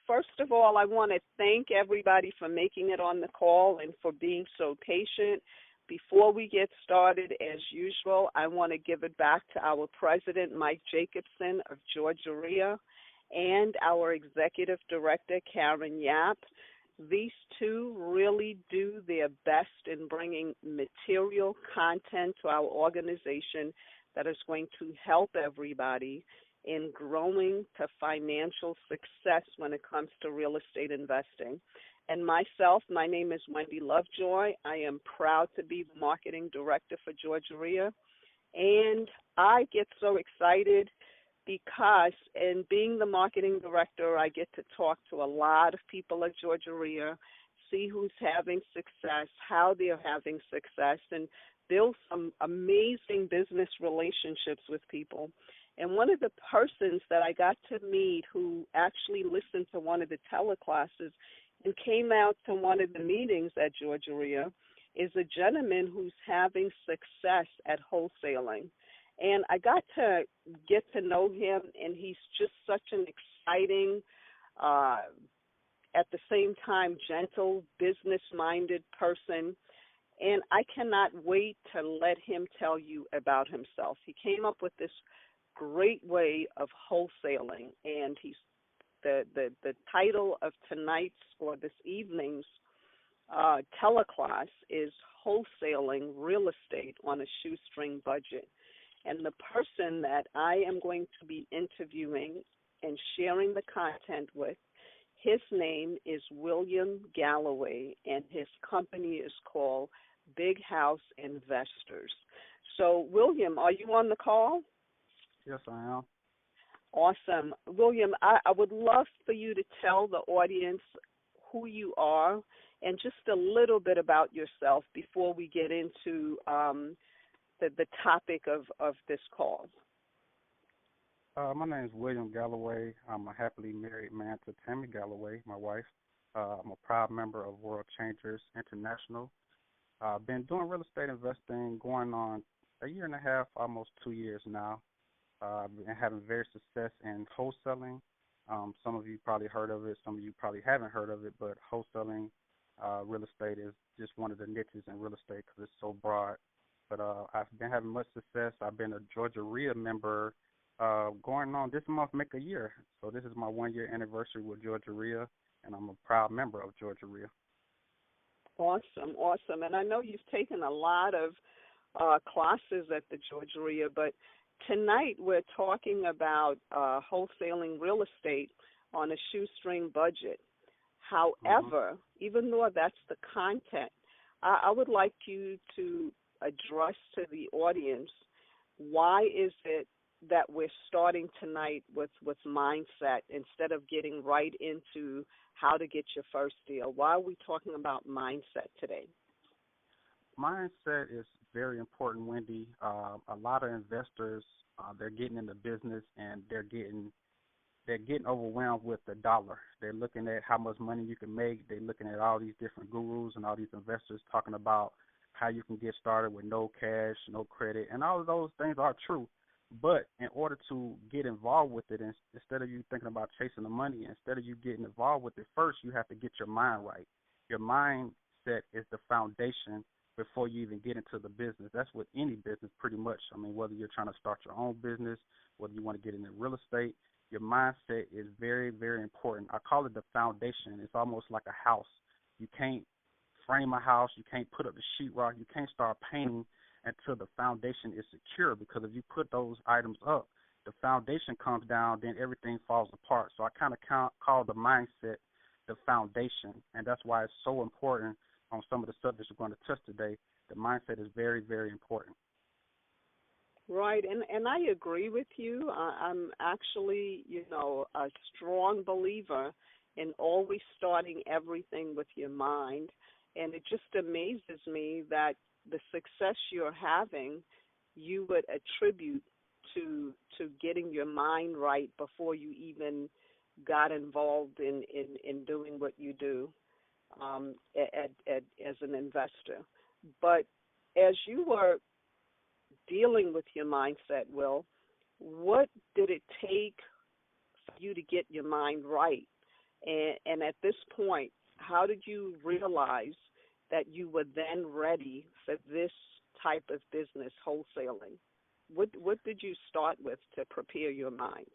first of all, I want to thank everybody for making it on the call and for being so patient. Before we get started, as usual, I want to give it back to our president, Mike Jacobson of Georgia REIA, and our executive director, Karen Yap. These two really do their best in bringing material content to our organization that is going to help everybody in growing to financial success when it comes to real estate investing. And myself, my name is Wendy Lovejoy. I am proud to be the marketing director for Georgia REIA. And I get so excited because in being the marketing director, I get to talk to a lot of people at Georgia REIA, see who's having success, how they're having success, and build some amazing business relationships with people. And one of the persons that I got to meet who actually listened to one of the teleclasses and came out to one of the meetings at Georgia REIA is a gentleman who's having success at wholesaling. And I got to get to know him, and he's just such an exciting, at the same time, gentle, business-minded person. And I cannot wait to let him tell you about himself. He came up with this great way of wholesaling, and the title of tonight's or this evening's teleclass is Wholesaling Real Estate on a Shoestring Budget. And the person that I am going to be interviewing and sharing the content with, his name is William Galloway, and his company is called Big House Investors. So, William, are you on the call? Yes, I am. Awesome. William, I would love for you to tell the audience who you are and just a little bit about yourself before we get into the topic of this call. My name is William Galloway. I'm a happily married man to Tammy Galloway, my wife. I'm a proud member of World Changers International. I've been doing real estate investing going on a year and a half, almost 2 years now. I've been having very success in wholesaling. Some of you probably heard of it. Some of you probably haven't heard of it, but wholesaling real estate is just one of the niches in real estate because it's so broad. But I've been having much success. I've been a Georgia REIA member going on this month, make a year. So this is my 1-year anniversary with Georgia REIA, and I'm a proud member of Georgia REIA. Awesome, awesome. And I know you've taken a lot of classes at the Georgia REIA, but tonight we're talking about wholesaling real estate on a shoestring budget. However, even though that's the content, I would like you to address to the audience, why is it that we're starting tonight with mindset instead of getting right into how to get your first deal? Why are we talking about mindset today? Mindset is very important, Wendy. A lot of investors, they're getting into business and they're getting overwhelmed with the dollar. They're looking at how much money you can make. They're looking at all these different gurus and all these investors talking about how you can get started with no cash, no credit, and all of those things are true. But in order to get involved with it, instead of you thinking about chasing the money, instead of you getting involved with it first, you have to get your mind right. Your mindset is the foundation before you even get into the business. That's with any business pretty much. I mean, whether you're trying to start your own business, whether you want to get into real estate, your mindset is very, very important. I call it the foundation. It's almost like a house. You can't frame a house. You can't put up the sheetrock. You can't start painting until the foundation is secure, because if you put those items up, the foundation comes down, then everything falls apart. So I kind of call the mindset the foundation, and that's why it's so important on some of the subjects we're going to touch today. The mindset is very, very important. Right, and I agree with you. I'm actually, a strong believer in always starting everything with your mind, and it just amazes me that the success you're having, you would attribute to getting your mind right before you even got involved in doing what you do as an investor. But as you were dealing with your mindset, Will, what did it take for you to get your mind right? And at this point, how did you realize that you were then ready for this type of business, wholesaling? What did you start with to prepare your mind?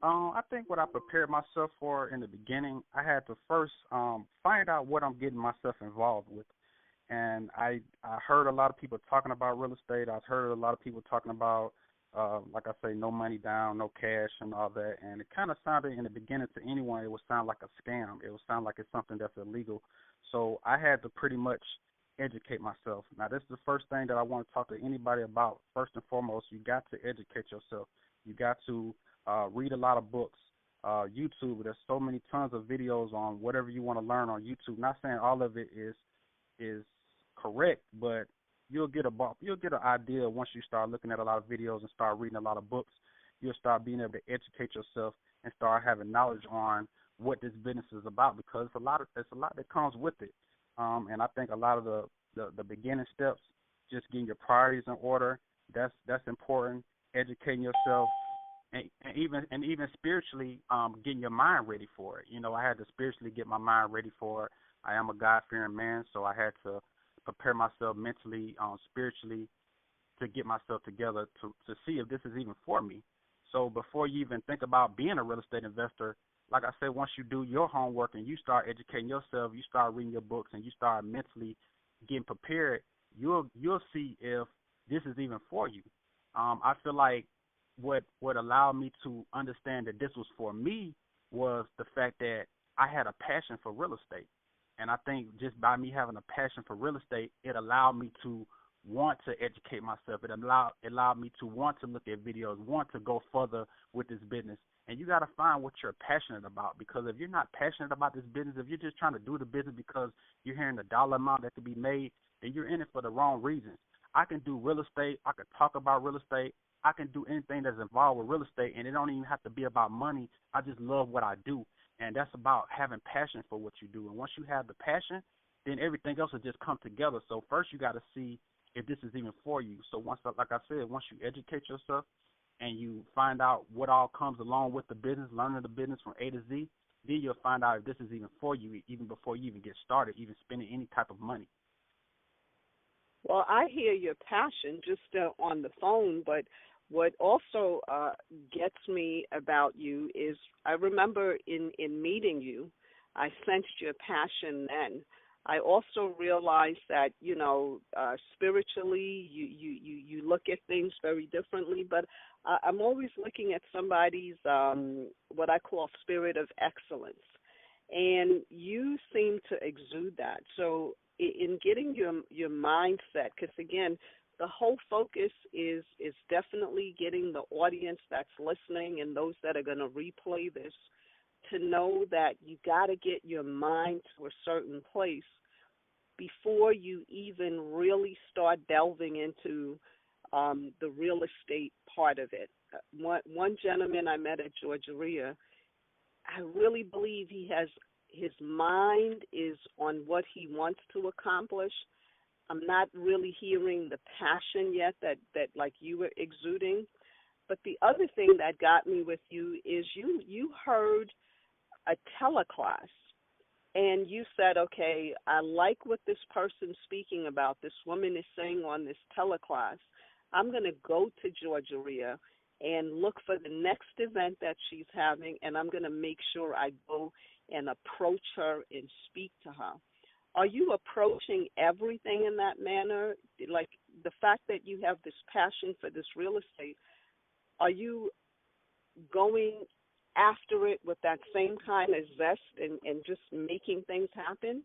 I think what I prepared myself for in the beginning, I had to first find out what I'm getting myself involved with. And I heard a lot of people talking about real estate. I've heard a lot of people talking about, like I say, no money down, no cash, and all that. And it kind of sounded in the beginning to anyone, it would sound like a scam. It would sound like it's something that's illegal. So I had to pretty much educate myself. Now, this is the first thing that I want to talk to anybody about. First and foremost, you got to educate yourself. You got to read a lot of books. YouTube, there's so many tons of videos on whatever you want to learn on YouTube. Not saying all of it is correct, but you'll get an idea once you start looking at a lot of videos and start reading a lot of books. You'll start being able to educate yourself and start having knowledge on what this business is about, because it's a lot that comes with it. And I think a lot of the beginning steps, just getting your priorities in order, that's important. Educating yourself, and even spiritually, getting your mind ready for it. You know, I had to spiritually get my mind ready for it. I am a God-fearing man, so I had to prepare myself mentally, spiritually, to get myself together to see if this is even for me. So before you even think about being a real estate investor, like I said, once you do your homework and you start educating yourself, you start reading your books, and you start mentally getting prepared, you'll see if this is even for you. I feel like what allowed me to understand that this was for me was the fact that I had a passion for real estate. And I think just by me having a passion for real estate, it allowed me to want to educate myself. It allowed me to want to look at videos, want to go further with this business. And you got to find what you're passionate about, because if you're not passionate about this business, if you're just trying to do the business because you're hearing the dollar amount that could be made, then you're in it for the wrong reasons. I can do real estate. I can talk about real estate. I can do anything that's involved with real estate, and it don't even have to be about money. I just love what I do, and that's about having passion for what you do. And once you have the passion, then everything else will just come together. So first you got to see if this is even for you. So like I said, once you educate yourself and you find out what all comes along with the business, learning the business from A to Z, then you'll find out if this is even for you, even before you even get started, even spending any type of money. Well, I hear your passion just on the phone, but what also gets me about you is I remember in meeting you, I sensed your passion then. I also realized that, spiritually you look at things very differently, but I'm always looking at somebody's what I call spirit of excellence. And you seem to exude that. So in getting your mindset, because again, the whole focus is definitely getting the audience that's listening and those that are going to replay this to know that you got to get your mind to a certain place before you even really start delving into the real estate part of it. One gentleman I met at Georgia, I really believe his mind is on what he wants to accomplish. I'm not really hearing the passion yet that like you were exuding. But the other thing that got me with you is you heard a teleclass and you said, okay, I like what this person's speaking about. This woman is saying on this teleclass. I'm going to go to Georgia and look for the next event that she's having, and I'm going to make sure I go and approach her and speak to her. Are you approaching everything in that manner? Like the fact that you have this passion for this real estate, are you going after it with that same kind of zest and just making things happen?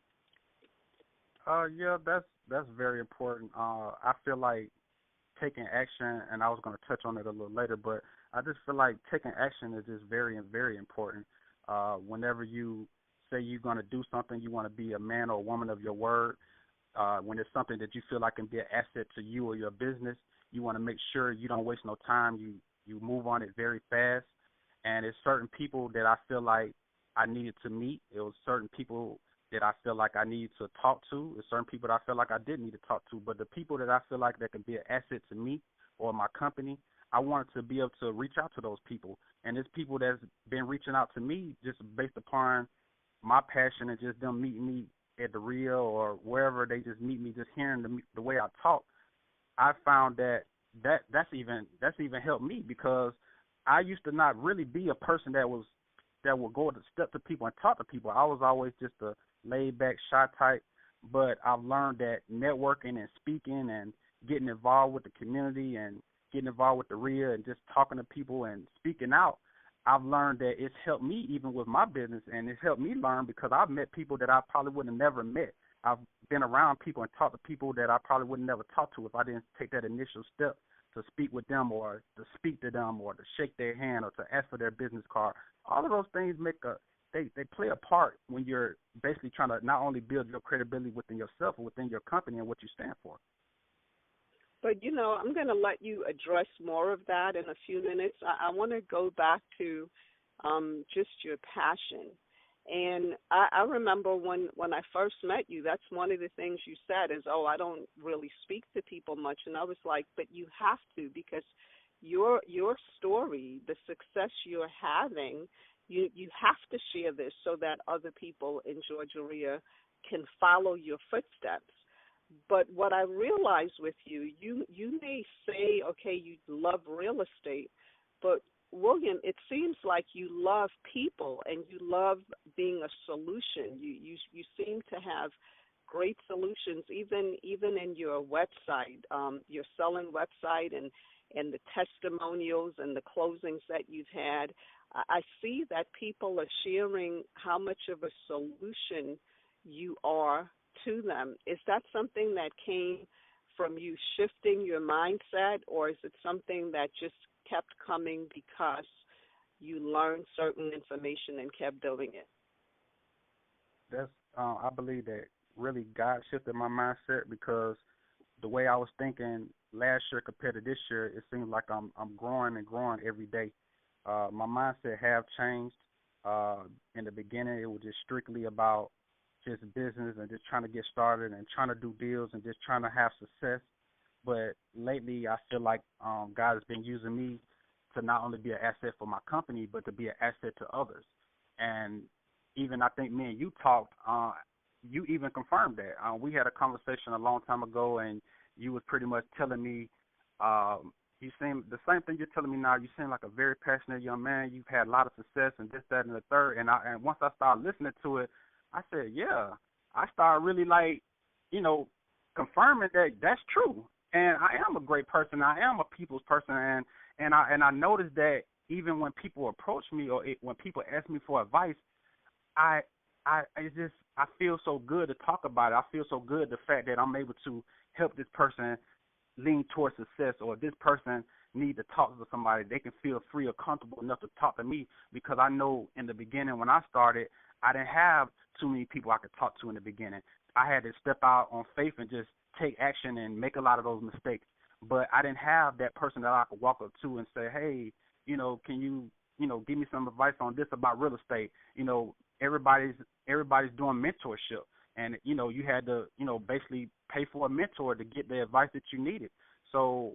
Yeah, that's very important. I feel like taking action, and I was going to touch on it a little later, but I just feel like taking action is just very, very important. Whenever you say you're going to do something, you want to be a man or a woman of your word. When it's something that you feel like can be an asset to you or your business, you want to make sure you don't waste no time. You move on it very fast. And it's certain people that I feel like I needed to meet. It was certain people that I feel like I needed to talk to. There's certain people that I feel like I didn't need to talk to. But the people that I feel like that can be an asset to me or my company, I wanted to be able to reach out to those people. And it's people that's been reaching out to me just based upon my passion and just them meeting me at the Rio or wherever they just meet me, just hearing the way I talk. I found that's even helped me because I used to not really be a person that would go to step to people and talk to people. I was always just a laid back, shy type. But I've learned that networking and speaking and getting involved with the community and getting involved with the RIA and just talking to people and speaking out, I've learned that it's helped me even with my business, and it's helped me learn because I've met people that I probably would have never met. I've been around people and talked to people that I probably would have never talked to if I didn't take that initial step to speak with them or to speak to them or to shake their hand or to ask for their business card. All of those things they play a part when you're basically trying to not only build your credibility within yourself but within your company and what you stand for. But, I'm going to let you address more of that in a few minutes. I want to go back to just your passion. And I remember when I first met you, that's one of the things you said is, I don't really speak to people much. And I was like, but you have to, because your story, the success you're having, you have to share this so that other people in Georgia can follow your footsteps. But what I realized with you may say, okay, you love real estate, but William, it seems like you love people and you love being a solution. You seem to have great solutions, even in your website, your selling website and the testimonials and the closings that you've had. I see that people are sharing how much of a solution you are to them. Is that something that came from you shifting your mindset, or is it something that just kept coming because you learned certain information and kept doing it? That's I believe that really God shifted my mindset because the way I was thinking last year compared to this year, it seems like I'm growing and growing every day. My mindset have changed. In the beginning, it was just strictly about just business and just trying to get started and trying to do deals and just trying to have success. But lately, I feel like God has been using me to not only be an asset for my company, but to be an asset to others. And even I think me and you talked, you even confirmed that. We had a conversation a long time ago, and you was pretty much telling me, you seem the same thing you're telling me now. You seem like a very passionate young man. You've had a lot of success and this, that, and the third. And once I started listening to it, I said, yeah. I started really confirming that that's true. And I am a great person. I am a people's person. And I noticed that even when people approach me or when people ask me for advice, I feel so good to talk about it. I feel so good the fact that I'm able to help this person lean towards success, or if this person need to talk to somebody, they can feel free or comfortable enough to talk to me, because I know in the beginning when I started, I didn't have too many people I could talk to in the beginning. I had to step out on faith and just take action and make a lot of those mistakes. But I didn't have that person that I could walk up to and say, hey, can you, give me some advice on this about real estate? Everybody's doing mentorship. And, you had to, basically pay for a mentor to get the advice that you needed. So,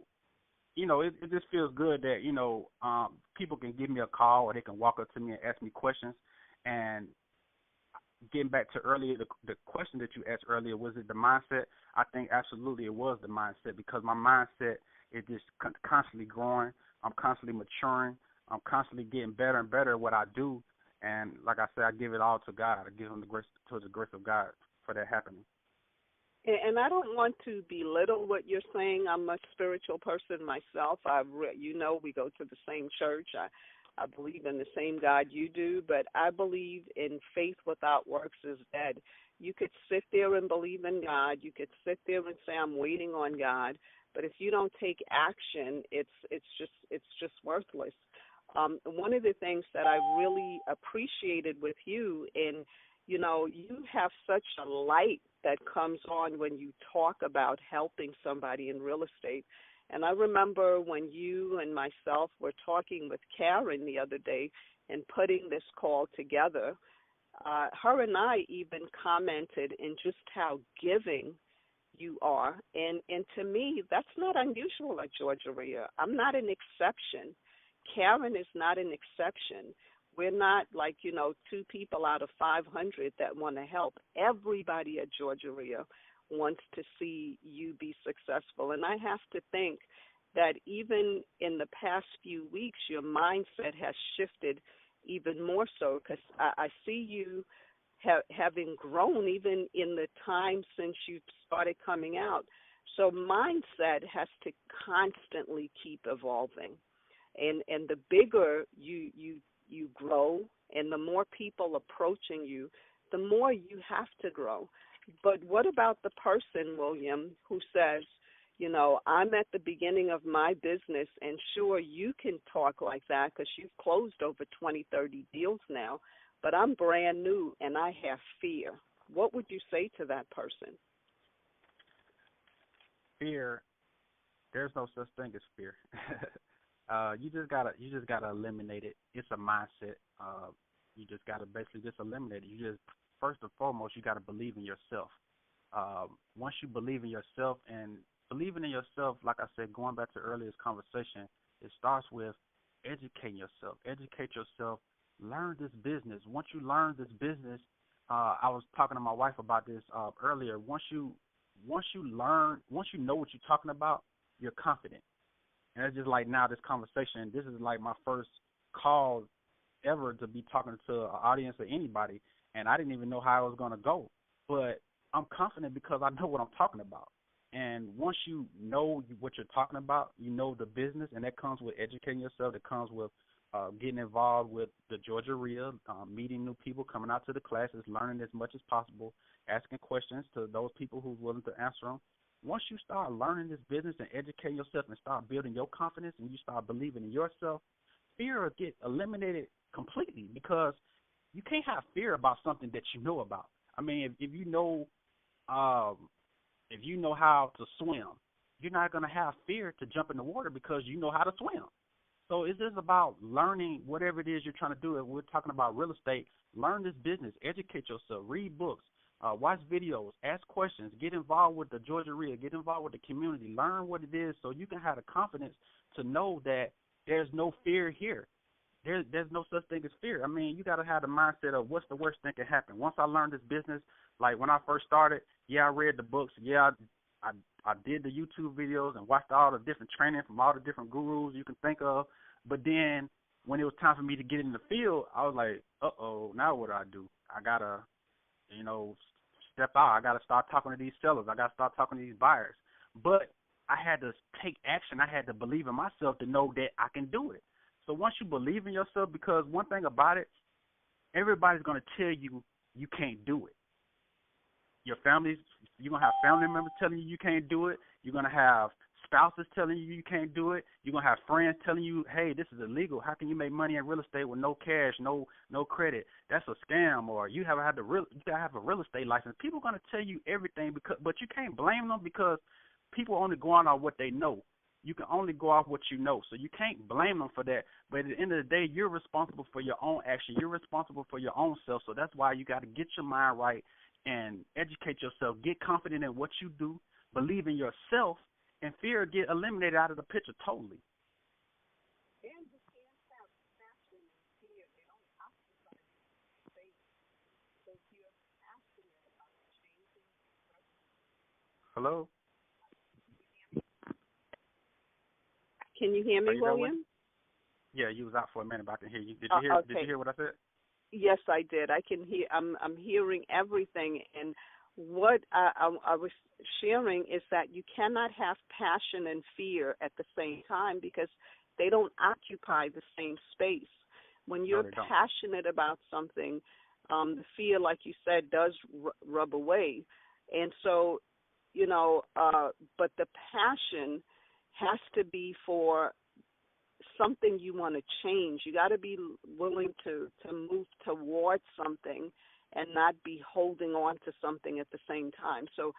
it just feels good that, people can give me a call or they can walk up to me and ask me questions. And getting back to earlier, the question that you asked earlier, was it the mindset? I think absolutely it was the mindset, because my mindset is just constantly growing. I'm constantly maturing. I'm constantly getting better and better at what I do. And like I said, I give it all to God. I give him the grace of God for that happening. And I don't want to belittle what you're saying. I'm a spiritual person myself. We go to the same church. I believe in the same God you do, but I believe in faith without works is dead. You could sit there and believe in God. You could sit there and say, I'm waiting on God. But if you don't take action, it's just worthless. One of the things that I really appreciated with you, and you have such a light that comes on when you talk about helping somebody in real estate. And I remember when you and myself were talking with Karen the other day and putting this call together, her and I even commented in just how giving you are. And to me, that's not unusual at Georgia Ria. I'm not an exception. Karen is not an exception. We're not like, two people out of 500 that want to help. Everybody at Georgia Ria wants to see you be successful. And I have to think that even in the past few weeks, your mindset has shifted even more so, because I see you having grown even in the time since you started coming out. So mindset has to constantly keep evolving. And the bigger you grow and the more people approaching you, the more you have to grow. But what about the person, William, who says, I'm at the beginning of my business, and sure, you can talk like that because you've closed over 20, 30 deals now, but I'm brand new and I have fear. What would you say to that person? Fear, there's no such thing as fear. You just gotta eliminate it. It's a mindset. You just gotta basically just eliminate it. First and foremost, you gotta believe in yourself. Once you believe in yourself, and believing in yourself, like I said, going back to earlier conversation, it starts with educating yourself. Educate yourself. Learn this business. Once you learn this business, I was talking to my wife about this earlier. Once you know what you're talking about, you're confident. And it's just like now this conversation, this is like my first call ever to be talking to an audience or anybody, and I didn't even know how I was going to go. But I'm confident because I know what I'm talking about. And once you know what you're talking about, you know the business, and that comes with educating yourself. That comes with getting involved with the Georgia RIA, meeting new people, coming out to the classes, learning as much as possible, asking questions to those people who's willing to answer them. Once you start learning this business and educating yourself and start building your confidence and you start believing in yourself, fear will get eliminated completely, because you can't have fear about something that you know about. I mean, if you know how to swim, you're not going to have fear to jump in the water because you know how to swim. So it's just about learning whatever it is you're trying to do. If we're talking about real estate, learn this business, educate yourself, read books, watch videos, ask questions, get involved with the Georgia RIA, get involved with the community, learn what it is so you can have the confidence to know that there's no fear here. There's no such thing as fear. I mean, you got to have the mindset of what's the worst thing can happen. Once I learned this business, like when I first started, I read the books. I did the YouTube videos and watched all the different training from all the different gurus you can think of. But then when it was time for me to get in the field, I was like, uh-oh, now what do I do? I got to, step out. I got to start talking to these sellers. I got to start talking to these buyers. But I had to take action. I had to believe in myself to know that I can do it. So once you believe in yourself, because one thing about it, everybody's going to tell you you can't do it. You're going to have family members telling you can't do it. You're going to have spouses telling you can't do it. You're going to have friends telling you, hey, this is illegal. How can you make money in real estate with no cash, no credit? That's a scam. Or you got to have a real estate license. People are going to tell you everything, but you can't blame them because people only go on what they know. You can only go off what you know, so you can't blame them for that. But at the end of the day, you're responsible for your own action. You're responsible for your own self, so that's why you got to get your mind right and educate yourself. Get confident in what you do, believe in yourself, and fear get eliminated out of the picture totally. And you can't have passion and fear. They don't occupy space. So if you're passionate about changing. Hello? Can you hear me, William? Yeah, you was out for a minute, but I can hear you. Did you hear what I said? Yes, I did. I can hear. I'm hearing everything, and what I was sharing is that you cannot have passion and fear at the same time because they don't occupy the same space. When you're passionate about something, the fear, like you said, does rub away, and so but the passion has to be for something you want to change. You got to be willing to move towards something and not be holding on to something at the same time. So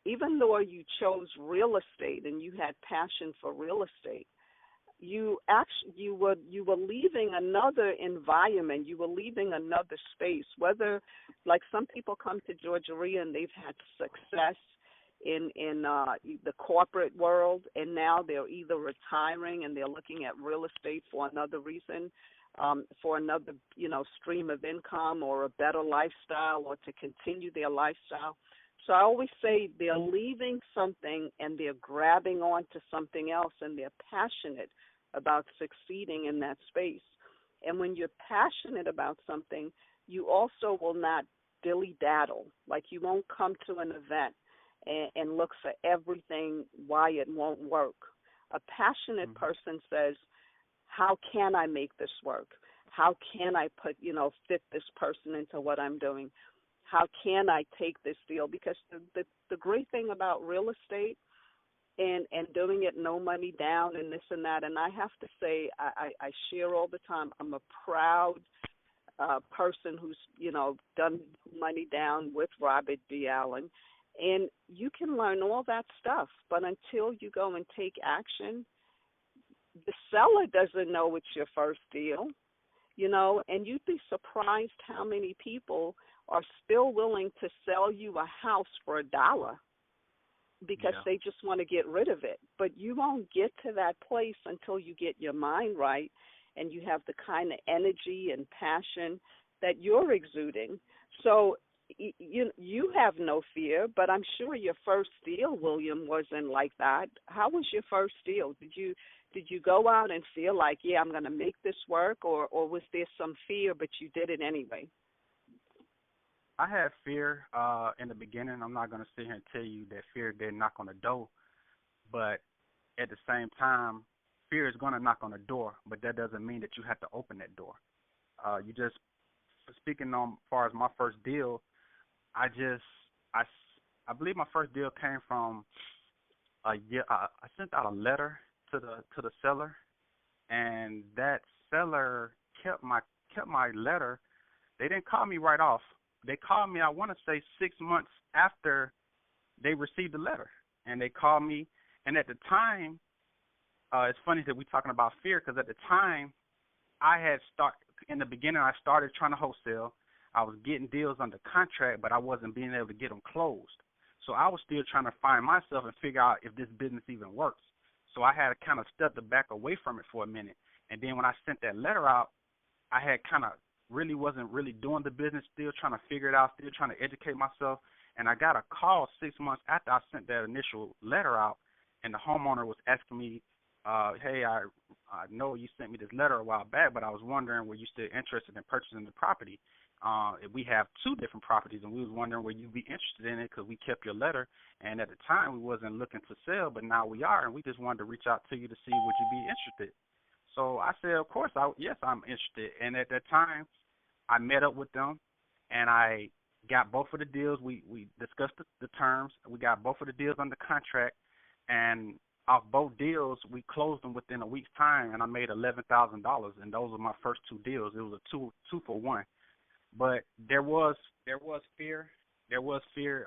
even though you chose real estate and you had passion for real estate, you were leaving another environment. You were leaving another space. Whether, like, some people come to Georgia RIA and they've had success in the corporate world, and now they're either retiring and they're looking at real estate for another reason, for another stream of income or a better lifestyle or to continue their lifestyle. So I always say they're leaving something and they're grabbing on to something else, and they're passionate about succeeding in that space. And when you're passionate about something, you also will not dilly-daddle. Like, you won't come to an event and look for everything why it won't work. A passionate person says, how can I make this work? How can I fit this person into what I'm doing? How can I take this deal? Because the great thing about real estate and doing it no money down and this and that, and I have to say, I share all the time, I'm a proud person who's, done money down with Robert D. Allen. And you can learn all that stuff, but until you go and take action, the seller doesn't know it's your first deal, and you'd be surprised how many people are still willing to sell you a house for $1 because they just want to get rid of it. But you won't get to that place until you get your mind right and you have the kind of energy and passion that you're exuding. So you have no fear, but I'm sure your first deal, William, wasn't like that. How was your first deal? Did you go out and feel like, yeah, I'm going to make this work, or was there some fear, but you did it anyway? I had fear in the beginning. I'm not going to sit here and tell you that fear didn't knock on the door, but at the same time, fear is going to knock on the door, but that doesn't mean that you have to open that door. Speaking on as far as my first deal, I believe my first deal came from I sent out a letter to the seller, and that seller kept my letter. They didn't call me right off. They called me, I want to say 6 months after they received the letter, and they called me. And at the time, it's funny that we're talking about fear, because at the time, in the beginning, I started trying to wholesale. I was getting deals under contract, but I wasn't being able to get them closed. So I was still trying to find myself and figure out if this business even works. So I had to kind of step back away from it for a minute. And then when I sent that letter out, I had kind of wasn't really doing the business, still trying to figure it out, still trying to educate myself. And I got a call 6 months after I sent that initial letter out, and the homeowner was asking me, hey, I know you sent me this letter a while back, but I was wondering, were you still interested in purchasing the property? We have 2 different properties, and we was wondering whether you'd be interested in it because we kept your letter. And at the time, we wasn't looking to sell, but now we are, and we just wanted to reach out to you to see would you be interested. So I said, of course, yes, I'm interested. And at that time, I met up with them, and I got both of the deals. We discussed the terms. We got both of the deals under contract, and off both deals, we closed them within a week's time, and I made $11,000, and those were my first 2 deals. It was a two for one. But there was fear. There was fear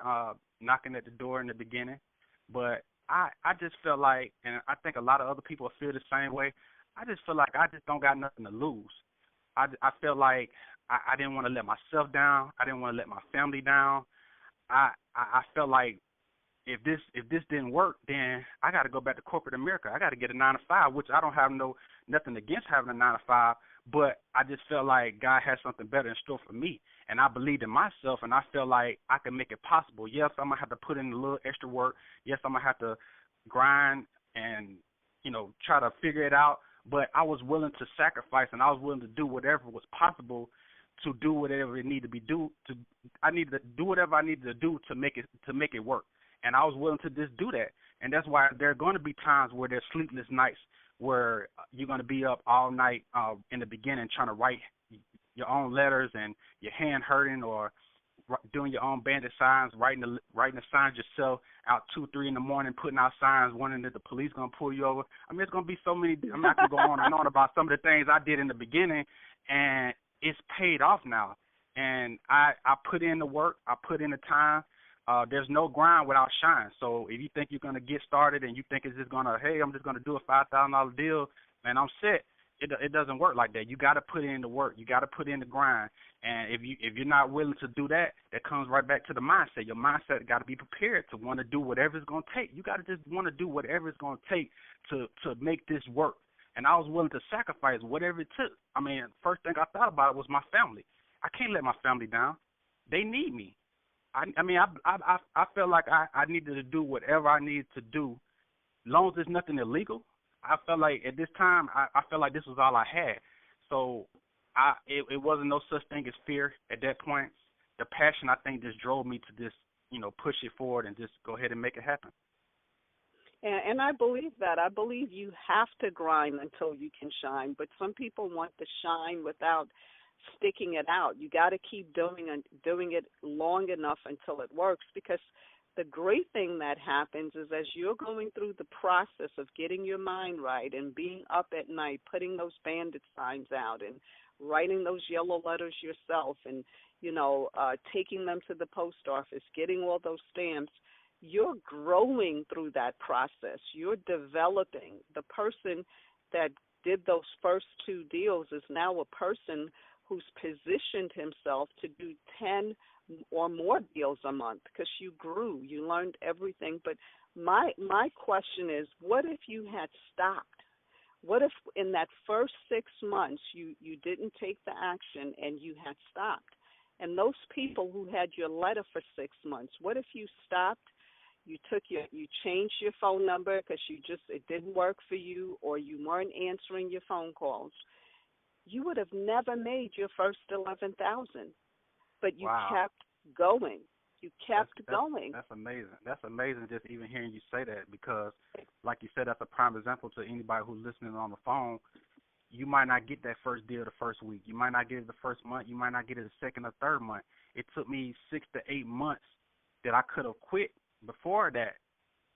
knocking at the door in the beginning. But I just felt like, and I think a lot of other people feel the same way, I just feel like I just don't got nothing to lose. I felt like I didn't want to let myself down. I didn't want to let my family down. I felt like if this didn't work, then I got to go back to corporate America. I got to get a 9-to-5, which I don't have nothing against having a 9-to-5, but I just felt like God had something better in store for me, and I believed in myself, and I felt like I could make it possible. Yes, I'm gonna have to put in a little extra work. Yes, I'm gonna have to grind and try to figure it out. But I was willing to sacrifice, and I was willing to do whatever was possible to do whatever it needed to be I needed to do whatever I needed to do to make it work. And I was willing to just do that. And that's why there are going to be times where there's sleepless nights where you're going to be up all night in the beginning trying to write your own letters and your hand hurting, or doing your own bandit signs, writing the signs yourself out 2, 3 in the morning, putting out signs, wondering that the police going to pull you over. I mean, it's going to be so many. I'm not going to go on and on about some of the things I did in the beginning, and it's paid off now. And I put in the work. I put in the time. There's no grind without shine. So if you think you're going to get started and you think it's just going to, hey, I'm just going to do a $5,000 deal and I'm set, it doesn't work like that. You got to put in the work. You got to put in the grind. And if you're not willing to do that, that comes right back to the mindset. Your mindset got to be prepared to want to do whatever it's going to take. You got to just want to do whatever it's going to take to make this work. And I was willing to sacrifice whatever it took. I mean, first thing I thought about was my family. I can't let my family down. They need me. I felt like I needed to do whatever I needed to do, as long as there's nothing illegal. I felt like at this time I felt like this was all I had. So it wasn't no such thing as fear at that point. The passion, I think, just drove me to just push it forward and just go ahead and make it happen. And I believe that. I believe you have to grind until you can shine. But some people want to shine without sticking it out. You got to keep doing it long enough until it works, because the great thing that happens is as you're going through the process of getting your mind right and being up at night, putting those bandit signs out and writing those yellow letters yourself and, taking them to the post office, getting all those stamps, you're growing through that process. You're developing. The person that did those first 2 deals is now a person who's positioned himself to do 10 or more deals a month because you grew, you learned everything. But my question is, what if you had stopped? What if in that first 6 months you didn't take the action and you had stopped? And those people who had your letter for 6 months, what if you stopped? You changed your phone number because it didn't work for you, or you weren't answering your phone calls. You would have never made your first 11,000, but you Wow. kept going. You kept going. That's amazing. That's amazing just even hearing you say that, because, like you said, that's a prime example to anybody who's listening on the phone. You might not get that first deal the first week. You might not get it the first month. You might not get it the second or third month. It took me 6 to 8 months that I could have quit before that.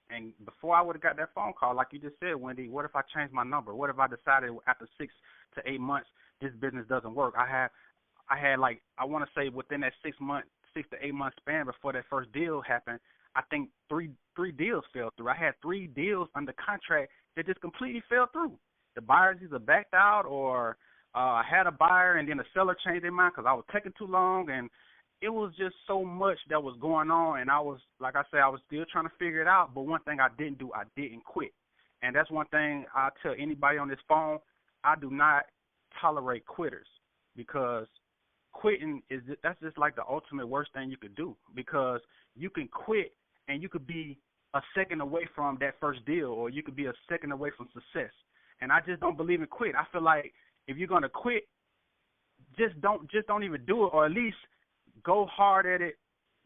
And before I would have got that phone call, like you just said, Wendy, what if I changed my number? What if I decided after 6 to 8 months this business doesn't work? I had like, I want to say within that 6 to 8 month span before that first deal happened, I think three deals fell through. I had 3 deals under contract that just completely fell through. The buyers either backed out, or I had a buyer and then the seller changed their mind because I was taking too long, and it was just so much that was going on, and I was, like I said, I was still trying to figure it out. But one thing I didn't do, I didn't quit. And that's one thing I tell anybody on this phone, I do not tolerate quitters, because quitting that's just like the ultimate worst thing you could do, because you can quit and you could be a second away from that first deal, or you could be a second away from success. And I just don't believe in quit. I feel like if you're going to quit, just don't even do it, or at least go hard at it,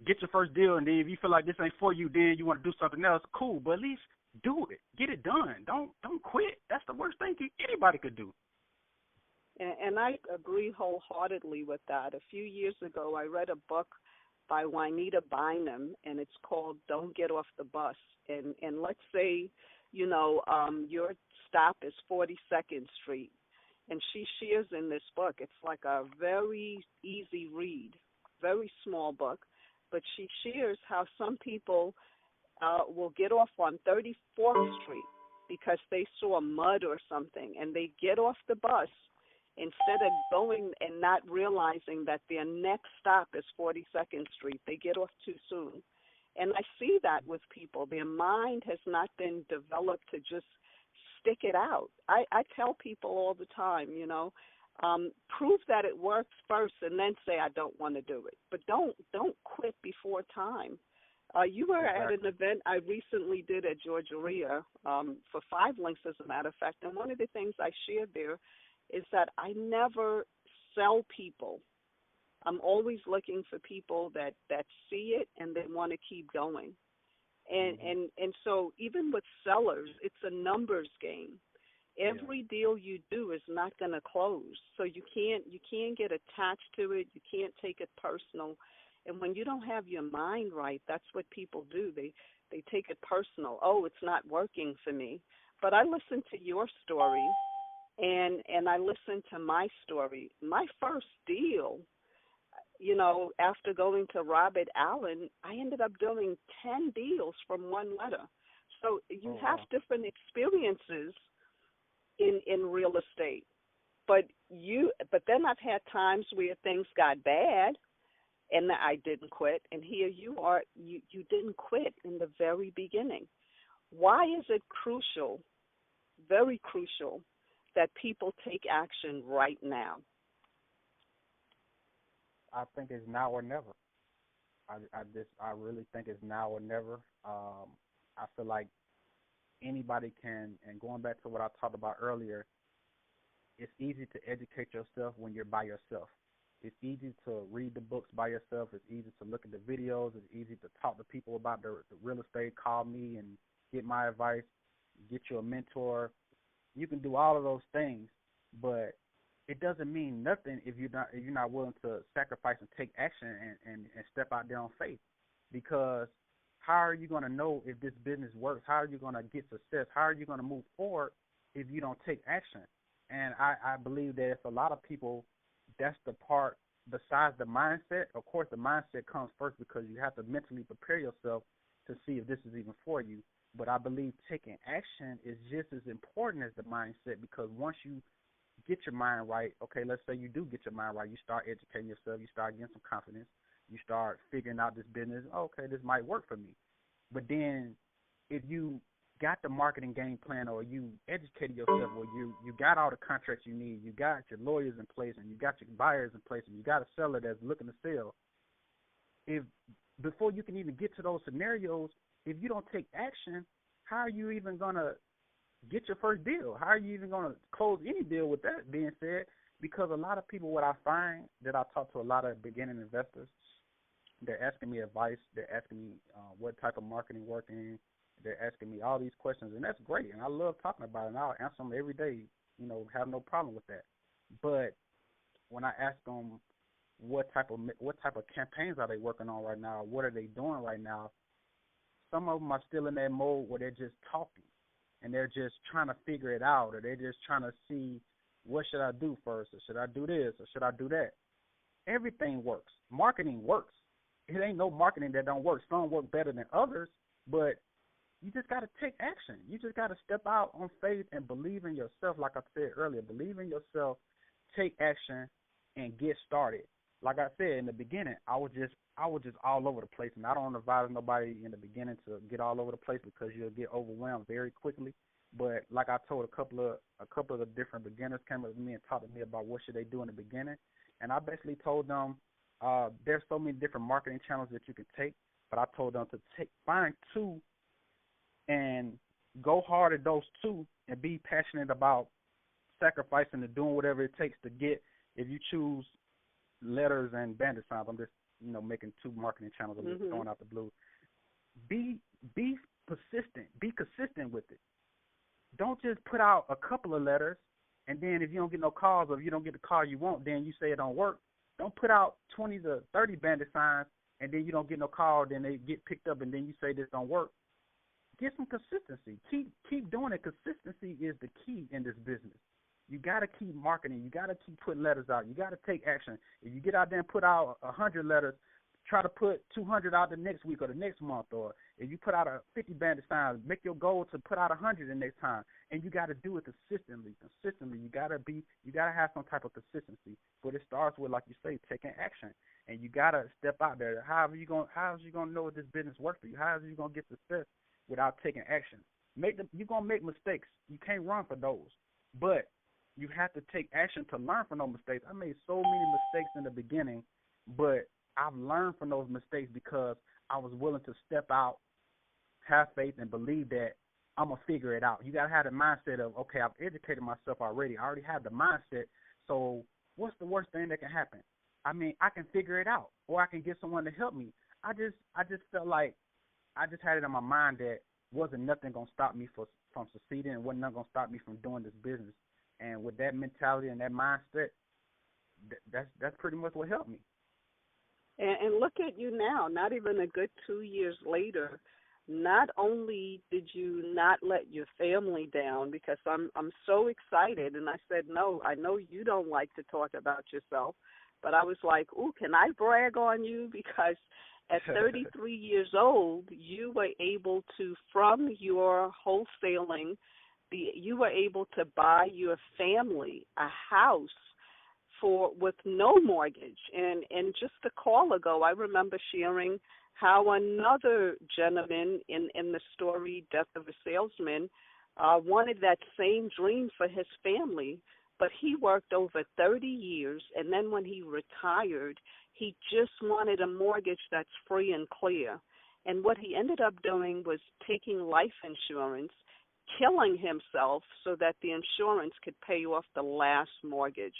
get your first deal, and then if you feel like this ain't for you, then you want to do something else, cool. But at least do it. Get it done. Don't quit. That's the worst thing anybody could do. And I agree wholeheartedly with that. A few years ago, I read a book by Juanita Bynum, and it's called Don't Get Off the Bus. And let's say, your stop is 42nd Street, and she shares in this book, it's like a very easy read, very small book, but she shares how some people will get off on 34th Street because they saw mud or something, and they get off the bus instead of going and not realizing that their next stop is 42nd Street. They get off too soon. And I see that with people. Their mind has not been developed to just stick it out. I tell people all the time, prove that it works first and then say I don't want to do it. But don't quit before time. You were Exactly. at an event I recently did at Georgia for 5 Links, as a matter of fact, and one of the things I shared there is that I never sell people. I'm always looking for people that see it and they want to keep going. And so even with sellers, it's a numbers game. Every deal you do is not going to close, so you can't get attached to it. You can't take it personal. And when you don't have your mind right, that's what people do. They take it personal. Oh, it's not working for me. But I listened to your story, and I listened to my story. My first deal, after going to Robert Allen, I ended up doing 10 deals from one letter. So you have different experiences in real estate. but then I've had times where things got bad and I didn't quit. And here you are, you didn't quit in the very beginning. Why is it crucial, very crucial, that people take action right now? I think it's now or never. I really think it's now or never. I feel like anybody can, and going back to what I talked about earlier, it's easy to educate yourself when you're by yourself. It's easy to read the books by yourself. It's easy to look at the videos. It's easy to talk to people about the real estate, call me and get my advice, get you a mentor. You can do all of those things, but it doesn't mean nothing if you're not willing to sacrifice and take action and step out there on faith. Because how are you going to know if this business works? How are you going to get success? How are you going to move forward if you don't take action? And I believe that it's a lot of people, that's the part besides the mindset. Of course, the mindset comes first because you have to mentally prepare yourself to see if this is even for you. But I believe taking action is just as important as the mindset, because once you get your mind right, okay, let's say you do get your mind right, you start educating yourself, you start getting some confidence, you start figuring out this business, okay, this might work for me. But then if you got the marketing game plan, or you educated yourself, or you got all the contracts you need, you got your lawyers in place, and you got your buyers in place, and you got a seller that's looking to sell, if before you can even get to those scenarios, if you don't take action, how are you even going to get your first deal? How are you even going to close any deal with that being said? Because a lot of people, what I find that I talk to a lot of beginning investors, they're asking me advice. They're asking me what type of marketing working. They're asking me all these questions, and that's great. And I love talking about it, and I'll answer them every day, have no problem with that. But when I ask them what type of campaigns are they working on right now, what are they doing right now, some of them are still in that mode where they're just talking, and they're just trying to figure it out, or they're just trying to see, what should I do first, or should I do this, or should I do that? Everything works. Marketing works. It ain't no marketing that don't work. Some work better than others, but you just got to take action. You just got to step out on faith and believe in yourself. Like I said earlier, believe in yourself, take action, and get started. Like I said in the beginning, I was just all over the place, and I don't advise nobody in the beginning to get all over the place, because you'll get overwhelmed very quickly. But like I told a couple of the different beginners came up to me and talked to me about what should they do in the beginning, and I basically told them there's so many different marketing channels that you can take, but I told them to find two and go hard at those two, and be passionate about sacrificing and doing whatever it takes to get. If you choose letters and bandit signs, I'm just making two marketing channels. I'm just throwing out the blue. Be persistent. Be consistent with it. Don't just put out a couple of letters, and then if you don't get no calls, or if you don't get the call you want, then you say it don't work. Don't put out 20 to 30 bandit signs, and then you don't get no call, then they get picked up, and then you say this don't work. Get some consistency. Keep doing it. Consistency is the key in this business. You got to keep marketing. You got to keep putting letters out. You got to take action. If you get out there and put out 100 letters, try to put 200 out the next week or the next month. Or if you put out 50 bandit signs, make your goal to put out 100 the next time. And you got to do it consistently. You got to have some type of consistency. But it starts with, like you say, taking action. And you got to step out there. How are you going to know if this business works for you? How are you going to get success without taking action? You're going to make mistakes. You can't run for those. But you have to take action to learn from those mistakes. I made so many mistakes in the beginning, but I've learned from those mistakes because I was willing to step out, have faith, and believe that I'm going to figure it out. You got to have the mindset of, okay, I've educated myself already. I already have the mindset, so what's the worst thing that can happen? I mean, I can figure it out, or I can get someone to help me. I just felt like I just had it in my mind that wasn't nothing going to stop me from succeeding, and wasn't nothing going to stop me from doing this business. And with that mentality and that mindset, that's pretty much what helped me. And look at you now, not even a good 2 years later. Not only did you not let your family down, because I'm so excited, and I said, no, I know you don't like to talk about yourself, but I was like, ooh, can I brag on you? Because at 33 years old, you were able to, from your wholesaling you were able to buy your family a house for with no mortgage. And just a call ago, I remember sharing how another gentleman in the story Death of a Salesman wanted that same dream for his family, but he worked over 30 years, and then when he retired, he just wanted a mortgage that's free and clear. And what he ended up doing was taking life insurance, killing himself so that the insurance could pay off the last mortgage.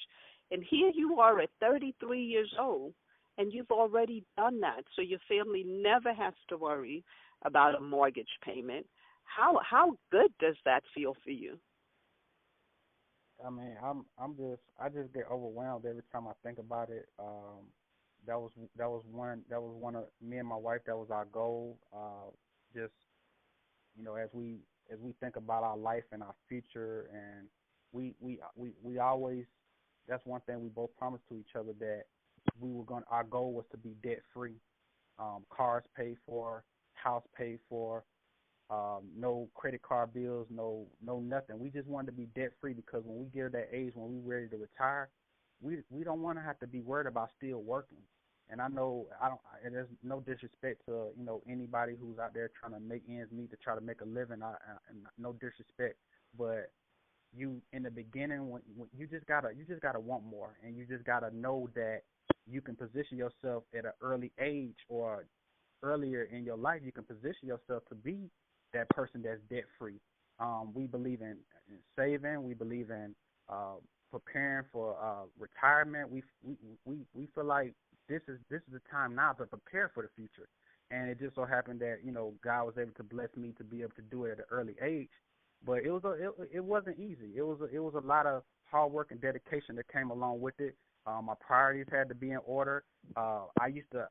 And here you are at 33 years old, and you've already done that, so your family never has to worry about a mortgage payment. How good does that feel for you? I mean, I just get overwhelmed every time I think about it. That was one of me and my wife. That was our goal. Just as we think about our life and our future, and we always, that's one thing we both promised to each other, that our goal was to be debt free, cars paid for, house paid for, no credit card bills, no nothing. We just wanted to be debt free, because when we get to that age when we're ready to retire, we don't want to have to be worried about still working. And I know and there's no disrespect to anybody who's out there trying to make ends meet to try to make a living. And no disrespect, but you in the beginning when you just gotta want more, and you just gotta know that you can position yourself at an early age or earlier in your life. You can position yourself to be that person that's debt free. We believe in saving. We believe in preparing for retirement. We feel like this is the time now to prepare for the future. And it just so happened that God was able to bless me to be able to do it at an early age. But it wasn't easy. It was a lot of hard work and dedication that came along with it. My priorities had to be in order. I used to,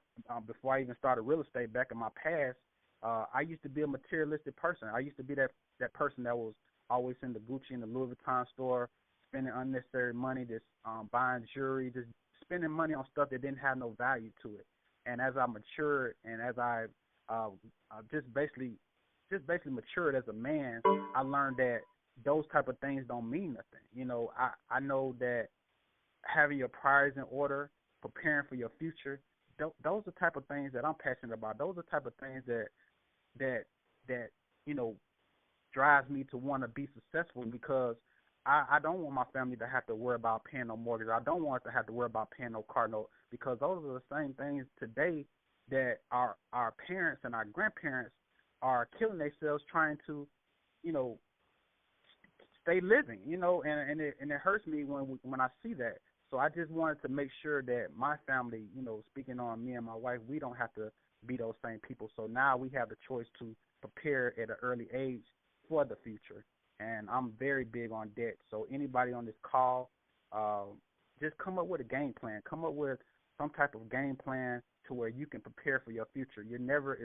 before I even started real estate back in my past, I used to be a materialistic person. I used to be that person that was always in the Gucci and the Louis Vuitton store, spending unnecessary money, just buying jewelry, just spending money on stuff that didn't have no value to it. And as I matured, and as I just basically matured as a man, I learned that those type of things don't mean nothing. I know that having your priorities in order, preparing for your future, those are the type of things that I'm passionate about. Those are the type of things that drives me to want to be successful, because I don't want my family to have to worry about paying no mortgage. I don't want to have to worry about paying no car note, because those are the same things today that our parents and our grandparents are killing themselves trying to, stay living, and it hurts me when I see that. So I just wanted to make sure that my family, speaking on me and my wife, we don't have to be those same people. So now we have the choice to prepare at an early age for the future. And I'm very big on debt. So anybody on this call, just come up with a game plan. Come up with some type of game plan to where you can prepare for your future. It's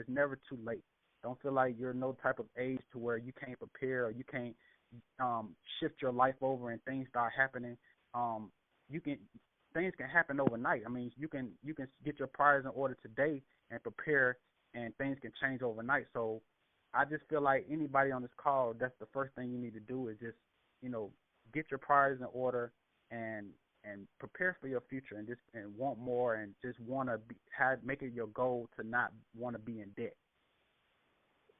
never too late. Don't feel like you're no type of age to where you can't prepare, or you can't shift your life over and things start happening. Things can happen overnight. I mean, you can get your priorities in order today and prepare, and things can change overnight. So I just feel like anybody on this call, that's the first thing you need to do is just, get your priorities in order and prepare for your future, and want more, and just want to make it your goal to not want to be in debt.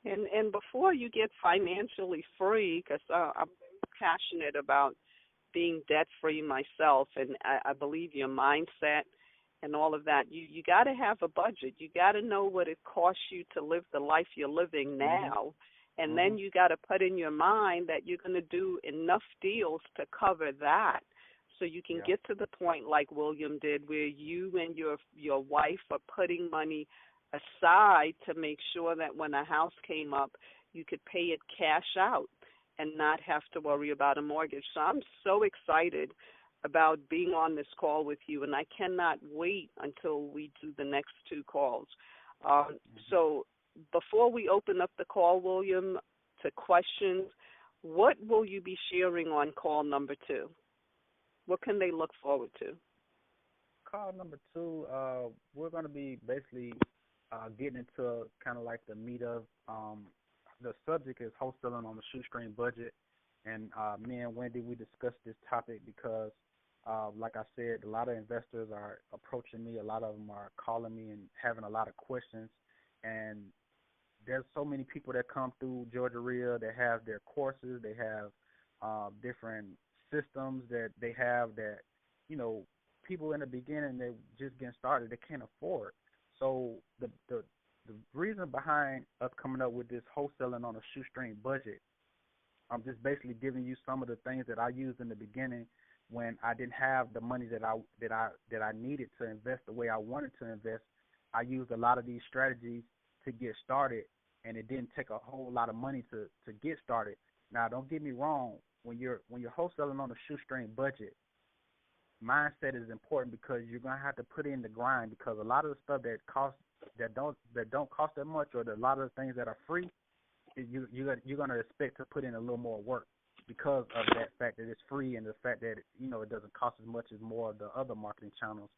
And before you get financially free, because I'm passionate about being debt free myself, and I believe your mindset and all of that, you got to have a budget. You got to know what it costs you to live the life you're living now, and then you got to put in your mind that you're going to do enough deals to cover that, so you can get to the point like William did, where you and your wife are putting money aside to make sure that when a house came up, you could pay it cash out and not have to worry about a mortgage. So I'm so excited about being on this call with you, and I cannot wait until we do the next two calls. So before we open up the call, William, to questions, what will you be sharing on call number 2? What can they look forward to? Call number 2, we're going to be basically getting into kind of like the meat of the subject is wholesaling on the shoestring budget, And me and Wendy, we discussed this topic because, like I said, a lot of investors are approaching me. A lot of them are calling me and having a lot of questions. And there's so many people that come through Georgia Real that have their courses. They have different systems that they have that, people in the beginning, they're just getting started, they can't afford. So the reason behind us coming up with this wholesaling on a shoestring budget, I'm just basically giving you some of the things that I used in the beginning when I didn't have the money that I needed to invest the way I wanted to invest. I used a lot of these strategies to get started, and it didn't take a whole lot of money to get started. Now, don't get me wrong. When you're wholesaling on a shoestring budget, mindset is important because you're gonna have to put in the grind, because a lot of the stuff that don't cost that much, or a lot of the things that are free, you're gonna expect to put in a little more work because of that fact that it's free and the fact that it doesn't cost as much as more of the other marketing channels.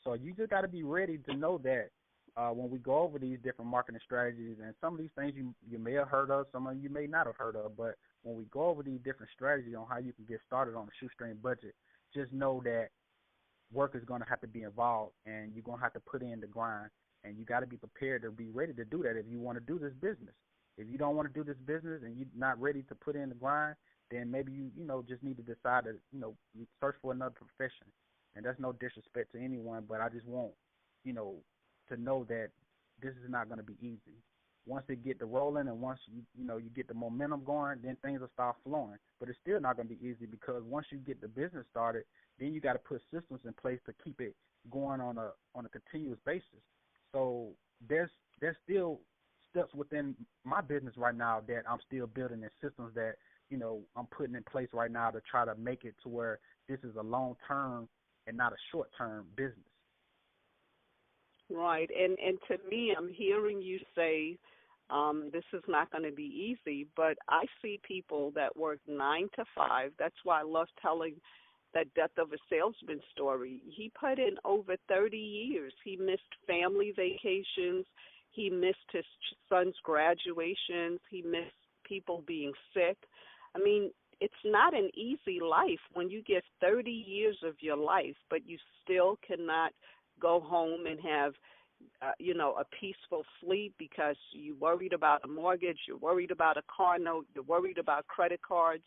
So you just got to be ready to know that when we go over these different marketing strategies, and some of these things you may have heard of, some of you may not have heard of, but when we go over these different strategies on how you can get started on a shoestring budget, just know that work is going to have to be involved, and you're going to have to put in the grind, and you got to be prepared to be ready to do that if you want to do this business. If you don't want to do this business and you're not ready to put in the grind, then maybe you just need to decide to you search for another profession. And that's no disrespect to anyone, but I just want to know that this is not going to be easy. Once it get the rolling, and once you get the momentum going, then things will start flowing. But it's still not going to be easy, because once you get the business started, then you got to put systems in place to keep it going on a continuous basis. So there's still steps within my business right now that I'm still building, and systems that I'm putting in place right now to try to make it to where this is a long term and not a short term business. Right. And to me, I'm hearing you say this is not going to be easy, but I see people that work 9 to 5. That's why I love telling that death of a salesman story. He put in over 30 years. He missed family vacations. He missed his son's graduations. He missed people being sick. I mean, it's not an easy life when you get 30 years of your life, but you still cannot go home and have a peaceful sleep because you're worried about a mortgage, you're worried about a car note, you're worried about credit cards.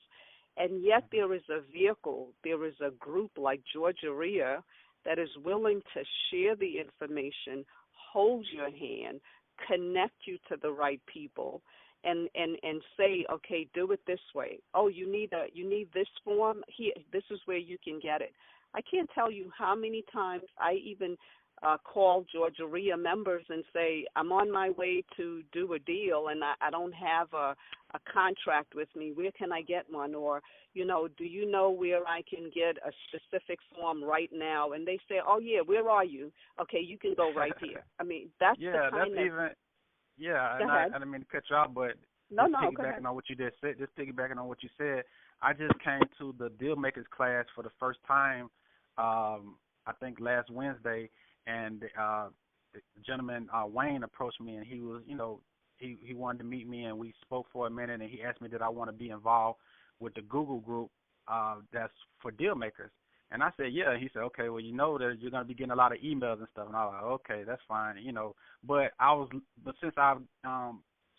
And yet there is a vehicle, there is a group like Georgia Real that is willing to share the information, hold your hand, connect you to the right people, and say, okay, do it this way. Oh, you need this form? Here, this is where you can get it. I can't tell you how many times I even call Georgia Real members and say, I'm on my way to do a deal and I don't have a contract with me. Where can I get one? Or, do you know where I can get a specific form right now? And they say, oh, yeah, where are you? Okay, you can go right here. I mean, that's the kind of... and I didn't mean to cut you off, but piggybacking on what you just said, piggybacking on what you said, I just came to the Deal Makers class for the first time, I think last Wednesday, and the gentleman, Wayne, approached me, and he was, he wanted to meet me, and we spoke for a minute, and he asked me did I want to be involved with the Google group that's for Deal Makers. And I said, yeah. He said, okay, well, that you're going to be getting a lot of emails and stuff. And I was like, okay, that's fine, But since I've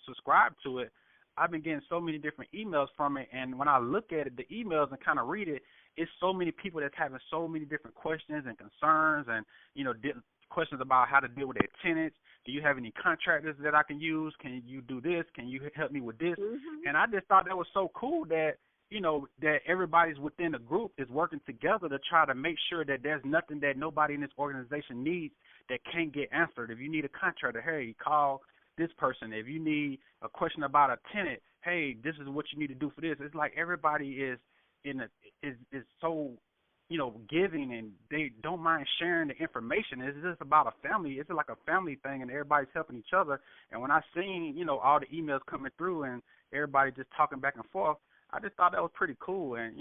subscribed to it, I've been getting so many different emails from it. And when I look at it, the emails, and kind of read it, it's so many people that's having so many different questions and concerns, and, questions about how to deal with their tenants. Do you have any contractors that I can use? Can you do this? Can you help me with this? Mm-hmm. And I just thought that was so cool that, that everybody's within the group is working together to try to make sure that there's nothing that nobody in this organization needs that can't get answered. If you need a contractor, hey, call this person. If you need a question about a tenant, hey, this is what you need to do for this. It's like everybody is so, giving, and they don't mind sharing the information. It's just about a family. It's like a family thing, and everybody's helping each other. And when I seen, all the emails coming through and everybody just talking back and forth, I just thought that was pretty cool. And,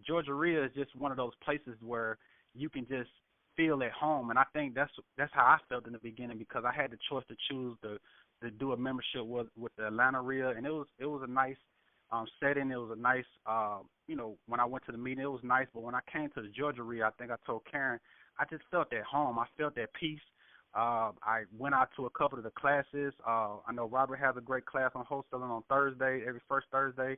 Georgia Real is just one of those places where you can just feel at home. And I think that's how I felt in the beginning, because I had the choice to choose to do a membership with the Atlanta Real, and it was a nice setting. It was a nice, when I went to the meeting, it was nice. But when I came to the Georgia REIA, I think I told Karen, I just felt at home. I felt at peace. I went out to a couple of the classes. I know Robert has a great class on wholesaling on Thursday, every first Thursday.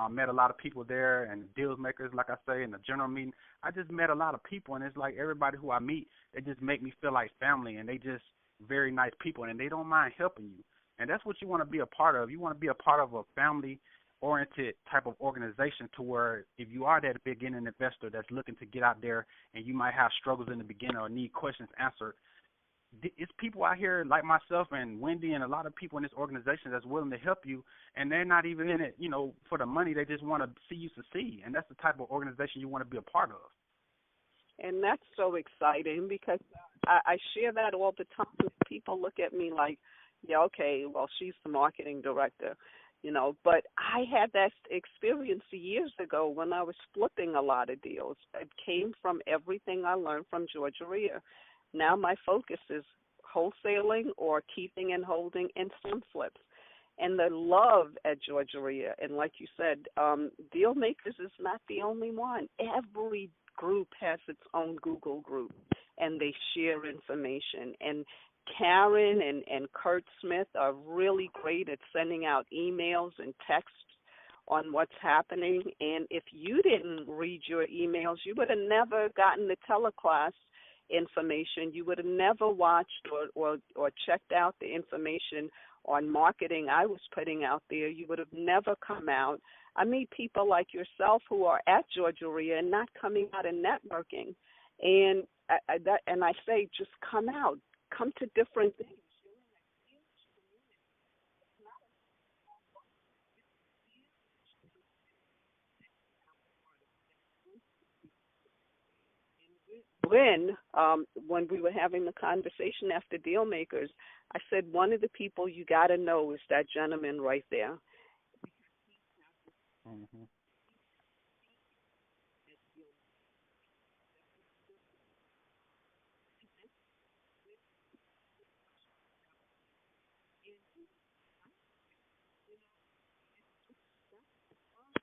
Met a lot of people there and deals makers, like I say, in the general meeting. I just met a lot of people, and it's like everybody who I meet, they just make me feel like family, and they just very nice people, and they don't mind helping you. And that's what you want to be a part of. You want to be a part of a family-oriented type of organization to where if you are that beginning investor that's looking to get out there and you might have struggles in the beginning or need questions answered, it's people out here like myself and Wendy and a lot of people in this organization that's willing to help you, and they're not even in it, for the money. They just want to see you succeed, and that's the type of organization you want to be a part of. And that's so exciting because I share that all the time. People look at me like, yeah, okay, well, she's the marketing director, but I had that experience years ago when I was flipping a lot of deals. It came from everything I learned from Georgia REIA. Now my focus is wholesaling or keeping and holding and some flips. And the love at Georgia REIA, and like you said, Deal Makers is not the only one. Every group has its own Google group, and they share information. And Karen and Kurt Smith are really great at sending out emails and texts on what's happening. And if you didn't read your emails, you would have never gotten the Tele-class information. You would have never watched or checked out the information on marketing I was putting out there. You would have never come out. I meet people like yourself who are at Georgia REIA and not coming out and networking. And I say, just come out. Come to different things. When we were having the conversation after Deal Makers, I said one of the people you got to know is that gentleman right there. Mm-hmm.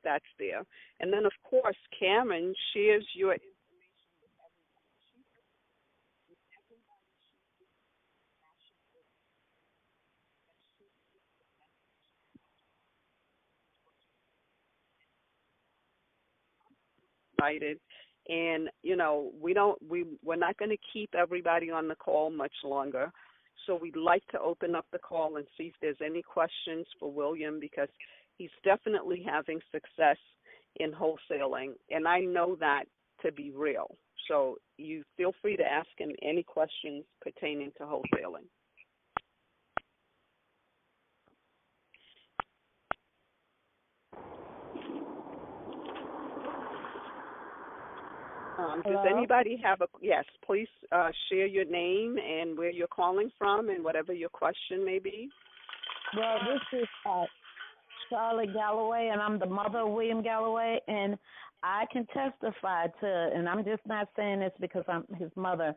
That's there. And then, of course, Karen shares your invited. And, we're not going to keep everybody on the call much longer. So we'd like to open up the call and see if there's any questions for William, because he's definitely having success in wholesaling. And I know that to be real. So you feel free to ask him any questions pertaining to wholesaling. Does anybody have yes, please share your name and where you're calling from and whatever your question may be. Well, this is Charlotte Galloway, and I'm the mother of William Galloway, and I can testify to, and I'm just not saying this because I'm his mother,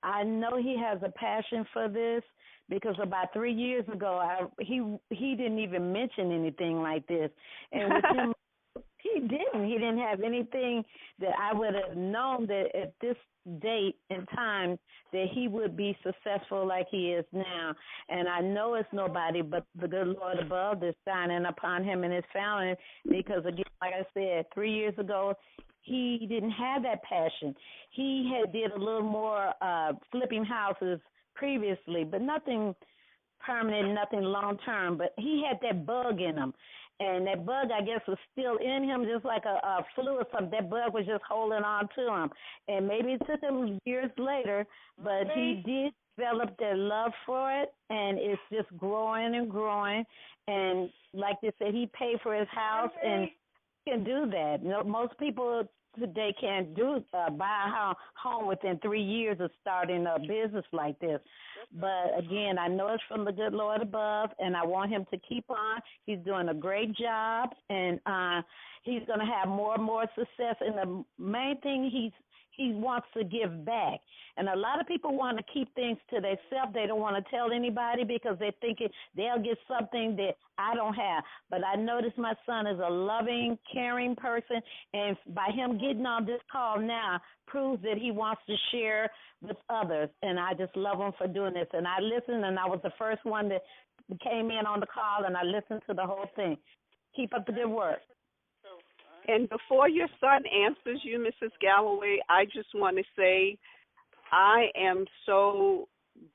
I know he has a passion for this because about 3 years ago, he didn't even mention anything like this, and with him, he didn't have anything that I would have known that at this date and time that he would be successful like he is now. And I know it's nobody but the good Lord above that's shining upon him and his family, because, again, like I said, 3 years ago, he didn't have that passion. He had did a little more flipping houses previously, but nothing permanent, nothing long-term. But he had that bug in him. And that bug, I guess, was still in him, just like a flu or something. That bug was just holding on to him. And maybe it took him years later, but he did develop that love for it, and it's just growing and growing. And like they said, he paid for his house, and he can do that. Most people today can't buy a home within 3 years of starting a business like this. But, again, I know it's from the good Lord above, and I want him to keep on. He's doing a great job, and he's going to have more and more success. And the main thing, he wants to give back. And a lot of people want to keep things to themselves. They don't want to tell anybody because they're thinking they'll get something that I don't have. But I notice my son is a loving, caring person, and by him getting on this call now proves that he wants to share with others. And I just love him for doing this. And I listened, and I was the first one that came in on the call, and I listened to the whole thing. Keep up the good work. And before your son answers you, Mrs. Galloway, I just want to say I am so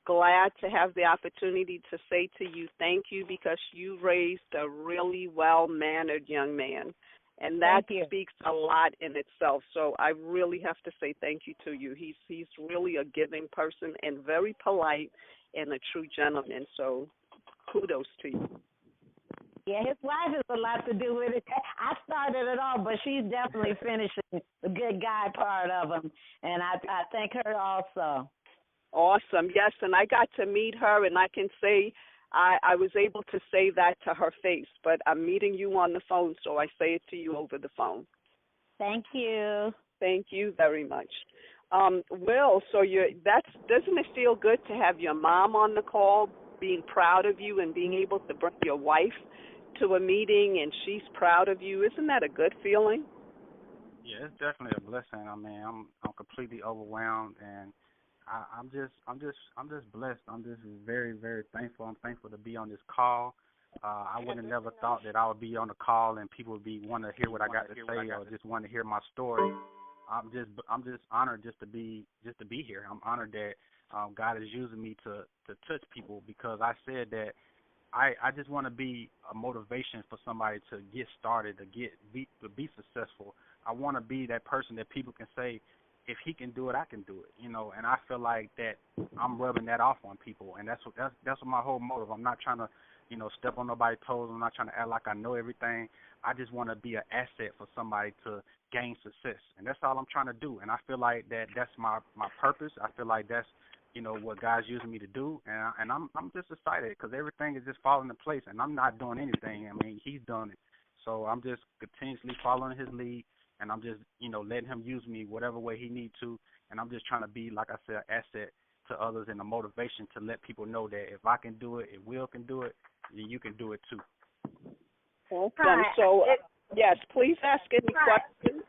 glad to have the opportunity to say to you thank you, because you raised a really well-mannered young man. And that speaks a lot in itself. So I really have to say thank you to you. He's really a giving person and very polite and a true gentleman. So kudos to you. Yeah, his wife has a lot to do with it. I started it all, but she's definitely finishing the good guy part of him, and I thank her also. Awesome, yes, and I got to meet her, and I can say I was able to say that to her face, but I'm meeting you on the phone, so I say it to you over the phone. Thank you. Thank you very much. Will, so doesn't it feel good to have your mom on the call, being proud of you and being able to bring your wife to a meeting and she's proud of you? Isn't that a good feeling? Yeah, it's definitely a blessing. I mean, I'm completely overwhelmed, and I'm just blessed. I'm just very, very thankful. I'm thankful to be on this call. I would have never thought that I would be on the call and people would be wanting to hear what I got to say or just want to hear my story. I'm just honored just to be here. I'm honored that God is using me to touch people, because I said that I just want to be a motivation for somebody to get started, to be successful. I want to be that person that people can say, if he can do it, I can do it, you know. And I feel like that I'm rubbing that off on people, and that's what my whole motive. I'm not trying to, you know, step on nobody's toes. I'm not trying to act like I know everything. I just want to be an asset for somebody to gain success, and that's all I'm trying to do. And I feel like that's my purpose. I feel like that's, you know, what God's using me to do, and I'm just excited because everything is just falling into place, and I'm not doing anything. I mean, He's done it, so I'm just continuously following His lead, and I'm just, you know, letting Him use me whatever way He needs to, and I'm just trying to be, like I said, an asset to others and a motivation to let people know that if I can do it, if Will can do it, then you can do it too. Awesome. So, yes, please ask any questions.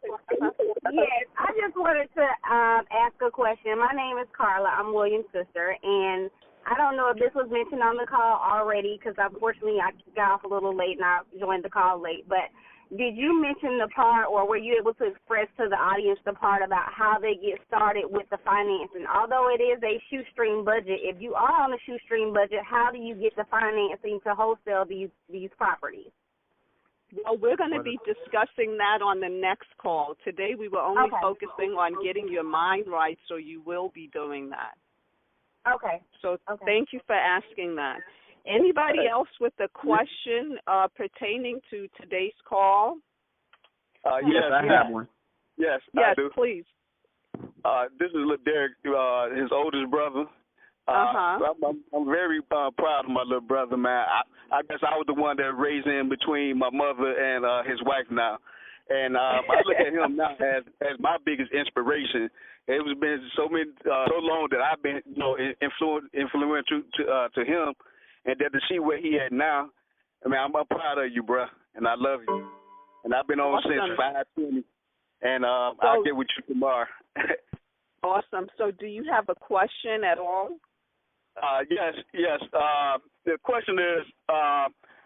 Yes, I just wanted to ask a question. My name is Carla. I'm William's sister, and I don't know if this was mentioned on the call already because, unfortunately, I got off a little late and I joined the call late, but did you mention the part, or were you able to express to the audience the part about how they get started with the financing? Although it is a shoestring budget, if you are on a shoestring budget, how do you get the financing to wholesale these properties? Well, we're going to be discussing that on the next call. Today we were only focusing on getting your mind right, so you will be doing that. Okay. So thank you for asking that. Anybody else with a question pertaining to today's call? Yes, I have one. Yes, I do. Please. This is little Derek, his oldest brother. I'm very proud of my little brother, man. I guess I was the one that raised him between my mother and his wife now. And I look at him now as my biggest inspiration. It was been so long that I've been, you know, influential to him, and that to see where he at now, I mean, I'm proud of you, bro, and I love you. And I've been on since 5:20, and I'll get with you tomorrow. Awesome. So do you have a question at all? Yes. The question is,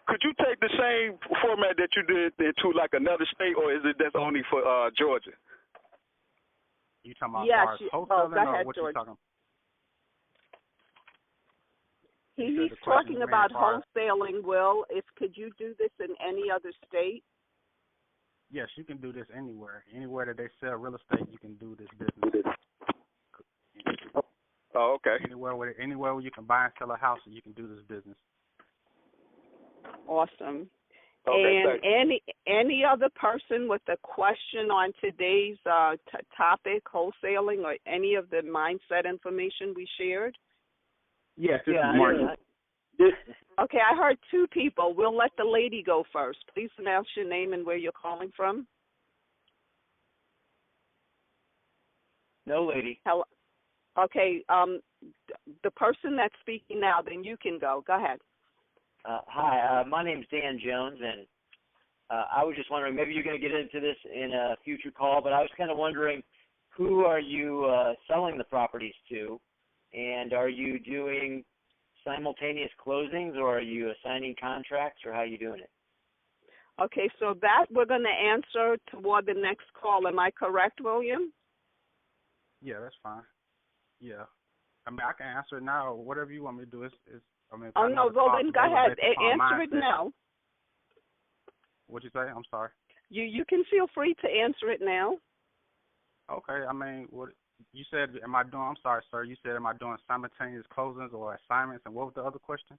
could you take the same format that you did into like another state, or is it that's only for Georgia? You talking about wholesaling, or what you talking about? He's talking about wholesaling, Will. Could you do this in any other state? Yes, you can do this anywhere. Anywhere that they sell real estate, you can do this business. Oh, okay. Anywhere where you can buy and sell a house, you can do this business. Awesome. Okay, and any other person with a question on today's topic, wholesaling, or any of the mindset information we shared? Yes, this is Martin. Okay, I heard two people. We'll let the lady go first. Please announce your name and where you're calling from. No, lady. Hello. Okay. The person that's speaking now, then you can go. Go ahead. Hi, my name's Dan Jones, and I was just wondering, maybe you're going to get into this in a future call, but I was kind of wondering, who are you selling the properties to, and are you doing simultaneous closings, or are you assigning contracts, or how are you doing it? Okay, so that we're going to answer toward the next call. Am I correct, William? Yeah, that's fine. Yeah. I mean, I can answer it now, or whatever you want me to do. Oh, no, well, then go ahead. Answer it now. What'd you say? I'm sorry. You can feel free to answer it now. Okay, I mean, what you said, I'm sorry, sir, you said, am I doing simultaneous closings or assignments, and what was the other question?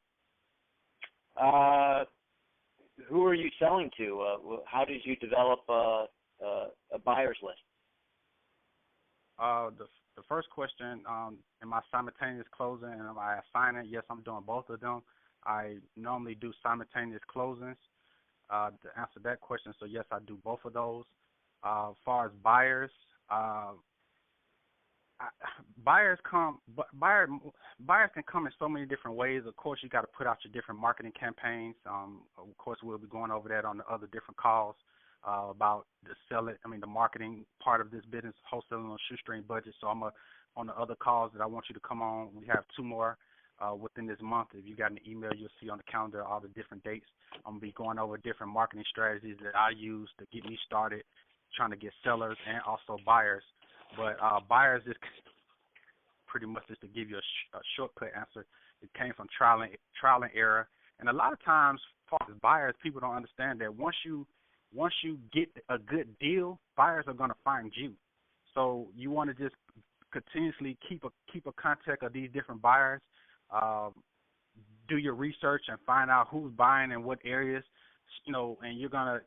Who are you selling to? How did you develop a buyer's list? The first question, am I simultaneous closing and am I assigning? Yes, I'm doing both of them. I normally do simultaneous closings to answer that question. So yes, I do both of those. As far as buyers, buyers can come in so many different ways. Of course, you got to put out your different marketing campaigns. Of course, we'll be going over that on the other different calls about the marketing part of this business, wholesaling on shoestring budget. So I'm on the other calls that I want you to come on. We have 2 more within this month. If you got an email, you'll see on the calendar all the different dates. I'm going to be going over different marketing strategies that I use to get me started trying to get sellers and also buyers. But buyers is pretty much just to give you a shortcut answer. It came from trial and error. And a lot of times, as buyers, people don't understand that once you get a good deal, buyers are going to find you. So you want to just continuously keep a contact of these different buyers, do your research and find out who's buying in what areas, and you're going to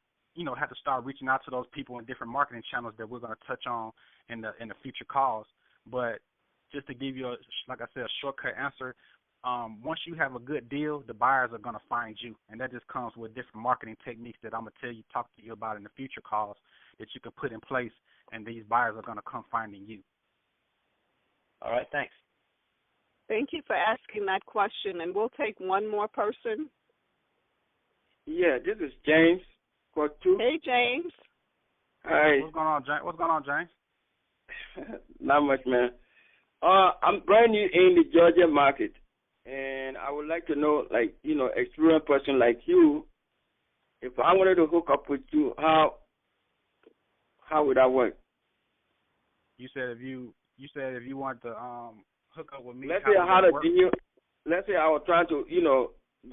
have to start reaching out to those people in different marketing channels that we're going to touch on in the future calls. But just to give you, like I said, a shortcut answer, once you have a good deal, the buyers are going to find you, and that just comes with different marketing techniques that I'm going to talk to you about in the future calls that you can put in place, and these buyers are going to come finding you. All right, thanks. Thank you for asking that question, and we'll take one more person. Yeah, this is James. Hey, James. Hi. What's going on, James? Not much, man. I'm brand new in the Georgia market, and I would like to know, experienced person like you, if I wanted to hook up with you, how would that work? You said if you want to hook up with me. Let's say let's say I was trying to,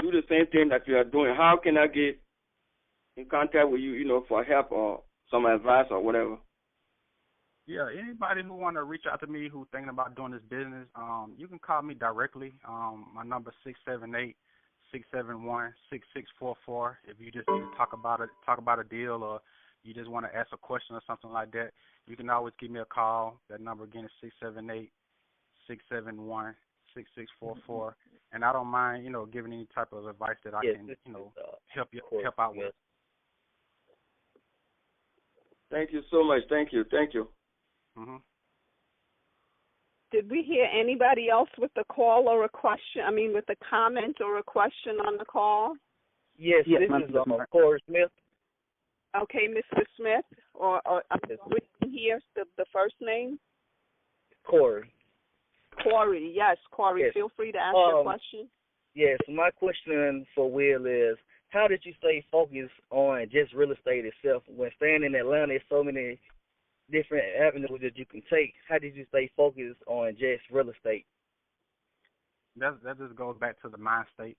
do the same thing that you are doing. How can I get in contact with you, for help or some advice or whatever? Yeah, anybody who want to reach out to me who's thinking about doing this business, you can call me directly. My number is 678-671-6644. If you just need to talk about a deal, or you just want to ask a question or something like that, you can always give me a call. That number again is 678-671-6644. And I don't mind, giving any type of advice that I can, help out with. Thank you so much. Thank you. Mm-hmm. Did we hear anybody else with a call or a question? With a comment or a question on the call? Yes, this is Corey Smith. Okay, Mr. Smith, or we can hear the first name? Corey. Corey, yes, Corey. Yes. Feel free to ask your question. Yes, my question for Will is, how did you stay focused on just real estate itself? When staying in Atlanta, there's so many different avenues that you can take. How did you stay focused on just real estate? That just goes back to the mindset.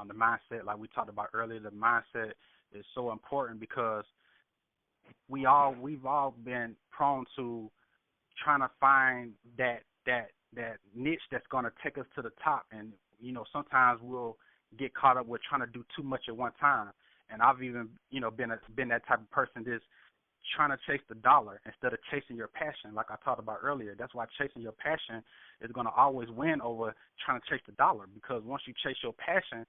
The mindset, like we talked about earlier, the mindset is so important because we've all been prone to trying to find that niche that's going to take us to the top, and sometimes we'll get caught up with trying to do too much at one time. And I've even been that type of person that's trying to chase the dollar instead of chasing your passion, like I talked about earlier. That's why chasing your passion is going to always win over trying to chase the dollar, because once you chase your passion,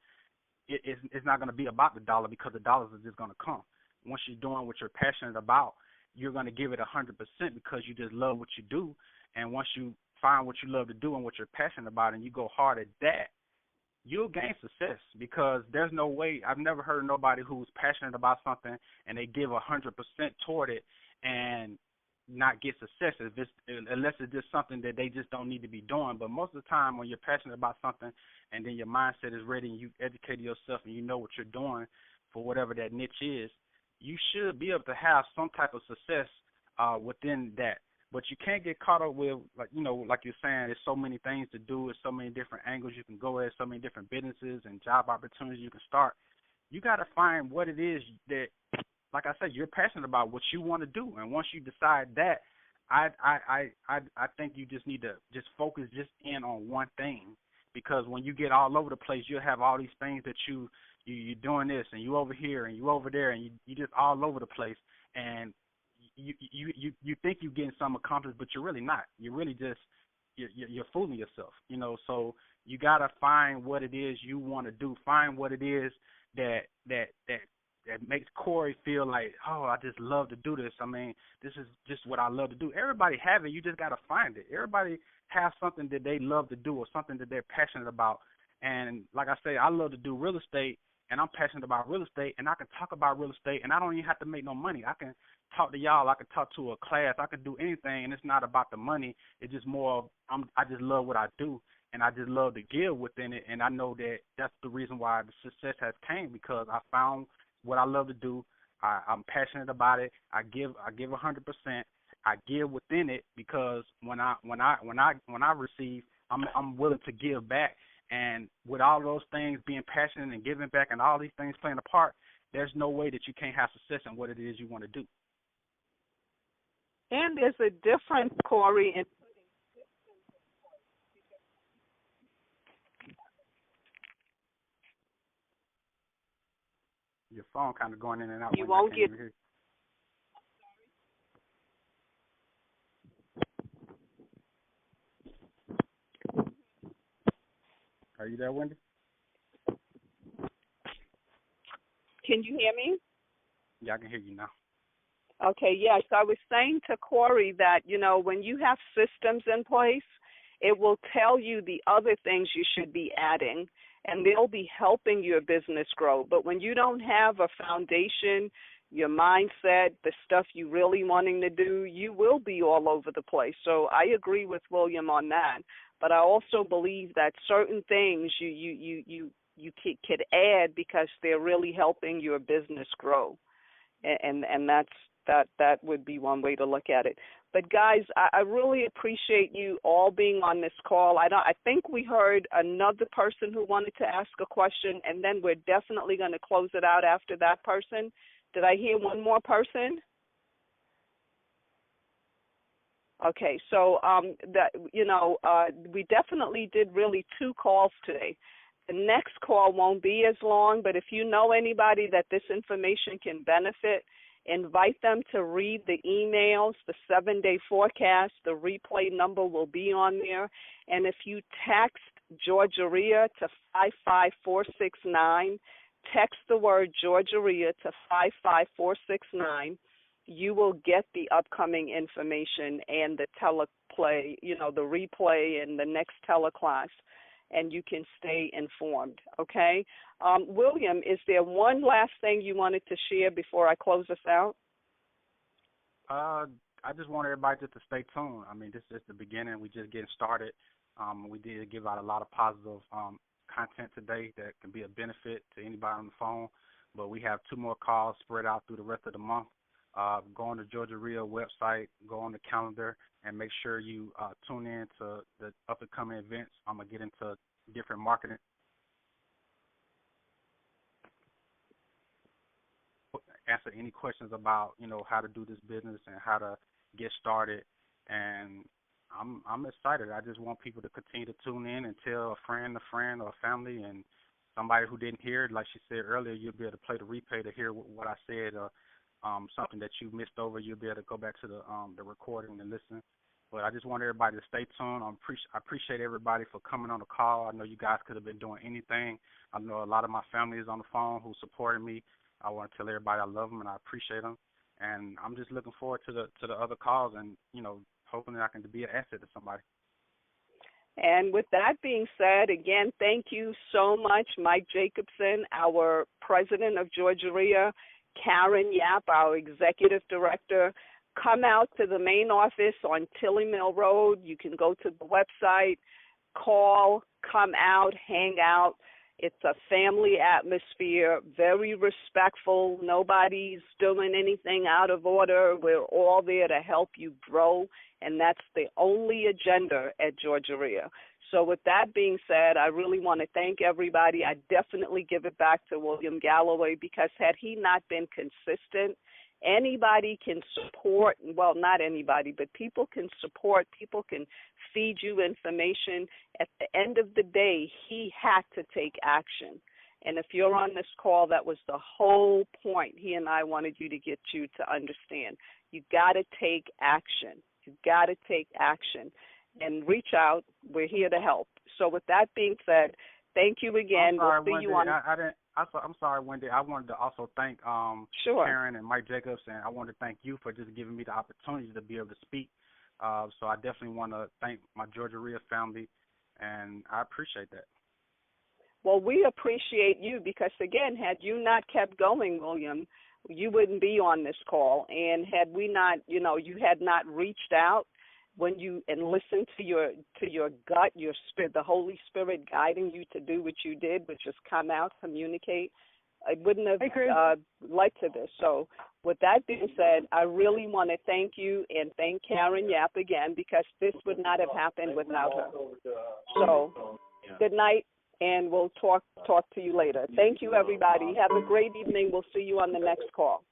it's not going to be about the dollar, because the dollars are just going to come. Once you're doing what you're passionate about, you're going to give it 100% because you just love what you do, And once you find what you love to do and what you're passionate about and you go hard at that, you'll gain success, because there's no way, I've never heard of nobody who's passionate about something and they give 100% toward it and not get success unless it's just something that they just don't need to be doing. But most of the time when you're passionate about something and then your mindset is ready and you educate yourself and you know what you're doing for whatever that niche is, you should be able to have some type of success within that. But you can't get caught up with, like you're saying, there's so many things to do, there's so many different angles you can go at, so many different businesses and job opportunities you can start. You got to find what it is that, like I said, you're passionate about, what you want to do. And once you decide that, I think you just need to just focus just in on one thing, because when you get all over the place, you'll have all these things that you're doing this and you over here and you over there and you just all over the place, and you think you're getting something accomplished, but you're really not. You're really just you're fooling yourself, So you gotta find what it is you want to do. Find what it is that makes Corey feel like, oh, I just love to do this. I mean, this is just what I love to do. Everybody have it. You just gotta find it. Everybody has something that they love to do or something that they're passionate about. And like I say, I love to do real estate, and I'm passionate about real estate, and I can talk about real estate, and I don't even have to make no money. I can talk to y'all. I can talk to a class. I can do anything, and it's not about the money. It's just more I just love what I do, and I just love to give within it, and I know that that's the reason why the success has came, because I found what I love to do. I'm passionate about it. I give 100%. I give within it, because when I receive, I'm willing to give back. And with all those things, being passionate and giving back and all these things playing a part, there's no way that you can't have success in what it is you want to do. And there's a difference, Corey, in your phone kind of going in and out. You won't get. Are you there, Wendy? Can you hear me? Yeah, I can hear you now. Okay, yes. I was saying to Corey that, when you have systems in place, it will tell you the other things you should be adding, and they'll be helping your business grow. But when you don't have a foundation, your mindset, the stuff you really wanting to do, you will be all over the place. So I agree with William on that. But I also believe that certain things you could add because they're really helping your business grow, and that would be one way to look at it. But guys, I really appreciate you all being on this call. I think we heard another person who wanted to ask a question, and then we're definitely going to close it out after that person. Did I hear one more person? Okay, so we definitely did really 2 calls today. The next call won't be as long, but if you know anybody that this information can benefit, invite them to read the emails, the 7-day forecast. The replay number will be on there. And if you text Georgia to 55469, text the word Georgia to 55469, you will get the upcoming information and the teleplay, the replay and the next teleclass, and you can stay informed, okay? William, is there one last thing you wanted to share before I close us out? I just want everybody just to stay tuned. I mean, this is the beginning. We're just getting started. We did give out a lot of positive content today that can be a benefit to anybody on the phone, but we have 2 more calls spread out through the rest of the month. Go on the Georgia Real website, go on the calendar, and make sure you tune in to the up-and-coming events. I'm going to get into different marketing. Answer any questions about, how to do this business and how to get started. And I'm excited. I just want people to continue to tune in and tell a friend or a family, and somebody who didn't hear it, like she said earlier, you'll be able to play the replay to hear what I said. Something that you missed over, you'll be able to go back to the recording and listen. But I just want everybody to stay tuned. I appreciate everybody for coming on the call. I know you guys could have been doing anything. I know a lot of my family is on the phone who supported me. I want to tell everybody I love them and I appreciate them. And I'm just looking forward to the other calls, and hoping that I can be an asset to somebody. And with that being said, again, thank you so much, Mike Jacobson, our president of Georgia, Karen Yap, our executive director. Come out to the main office on Tilly Mill Road. You can go to the website, call, come out, hang out. It's a family atmosphere, very respectful. Nobody's doing anything out of order. We're all there to help you grow, and that's the only agenda at Georgia. So with that being said, I really want to thank everybody. I definitely give it back to William Galloway, because had he not been consistent, anybody can support, well, not anybody, but people can support, people can feed you information. At the end of the day, he had to take action. And if you're on this call, that was the whole point. He and I wanted you to get you to understand. You got to take action. You got to take action and reach out. We're here to help. So with that being said, thank you again. I'm sorry, we'll see Wendy, you on. I'm sorry, Wendy. I wanted to also thank Sure. Karen and Mike Jacobs, and I wanted to thank you for just giving me the opportunity to be able to speak. So I definitely want to thank my Georgia family, and I appreciate that. Well, we appreciate you because, again, had you not kept going, William, you wouldn't be on this call. And had we not, you had not reached out when you and listened to your gut, your spirit, the Holy Spirit guiding you to do what you did, which is come out, communicate, I wouldn't have led to this. So with that being said, I really want to thank you and thank Karen Yap again, because this would not have happened without her. So good night, and we'll talk to you later. Thank you, everybody. Have a great evening. We'll see you on the next call.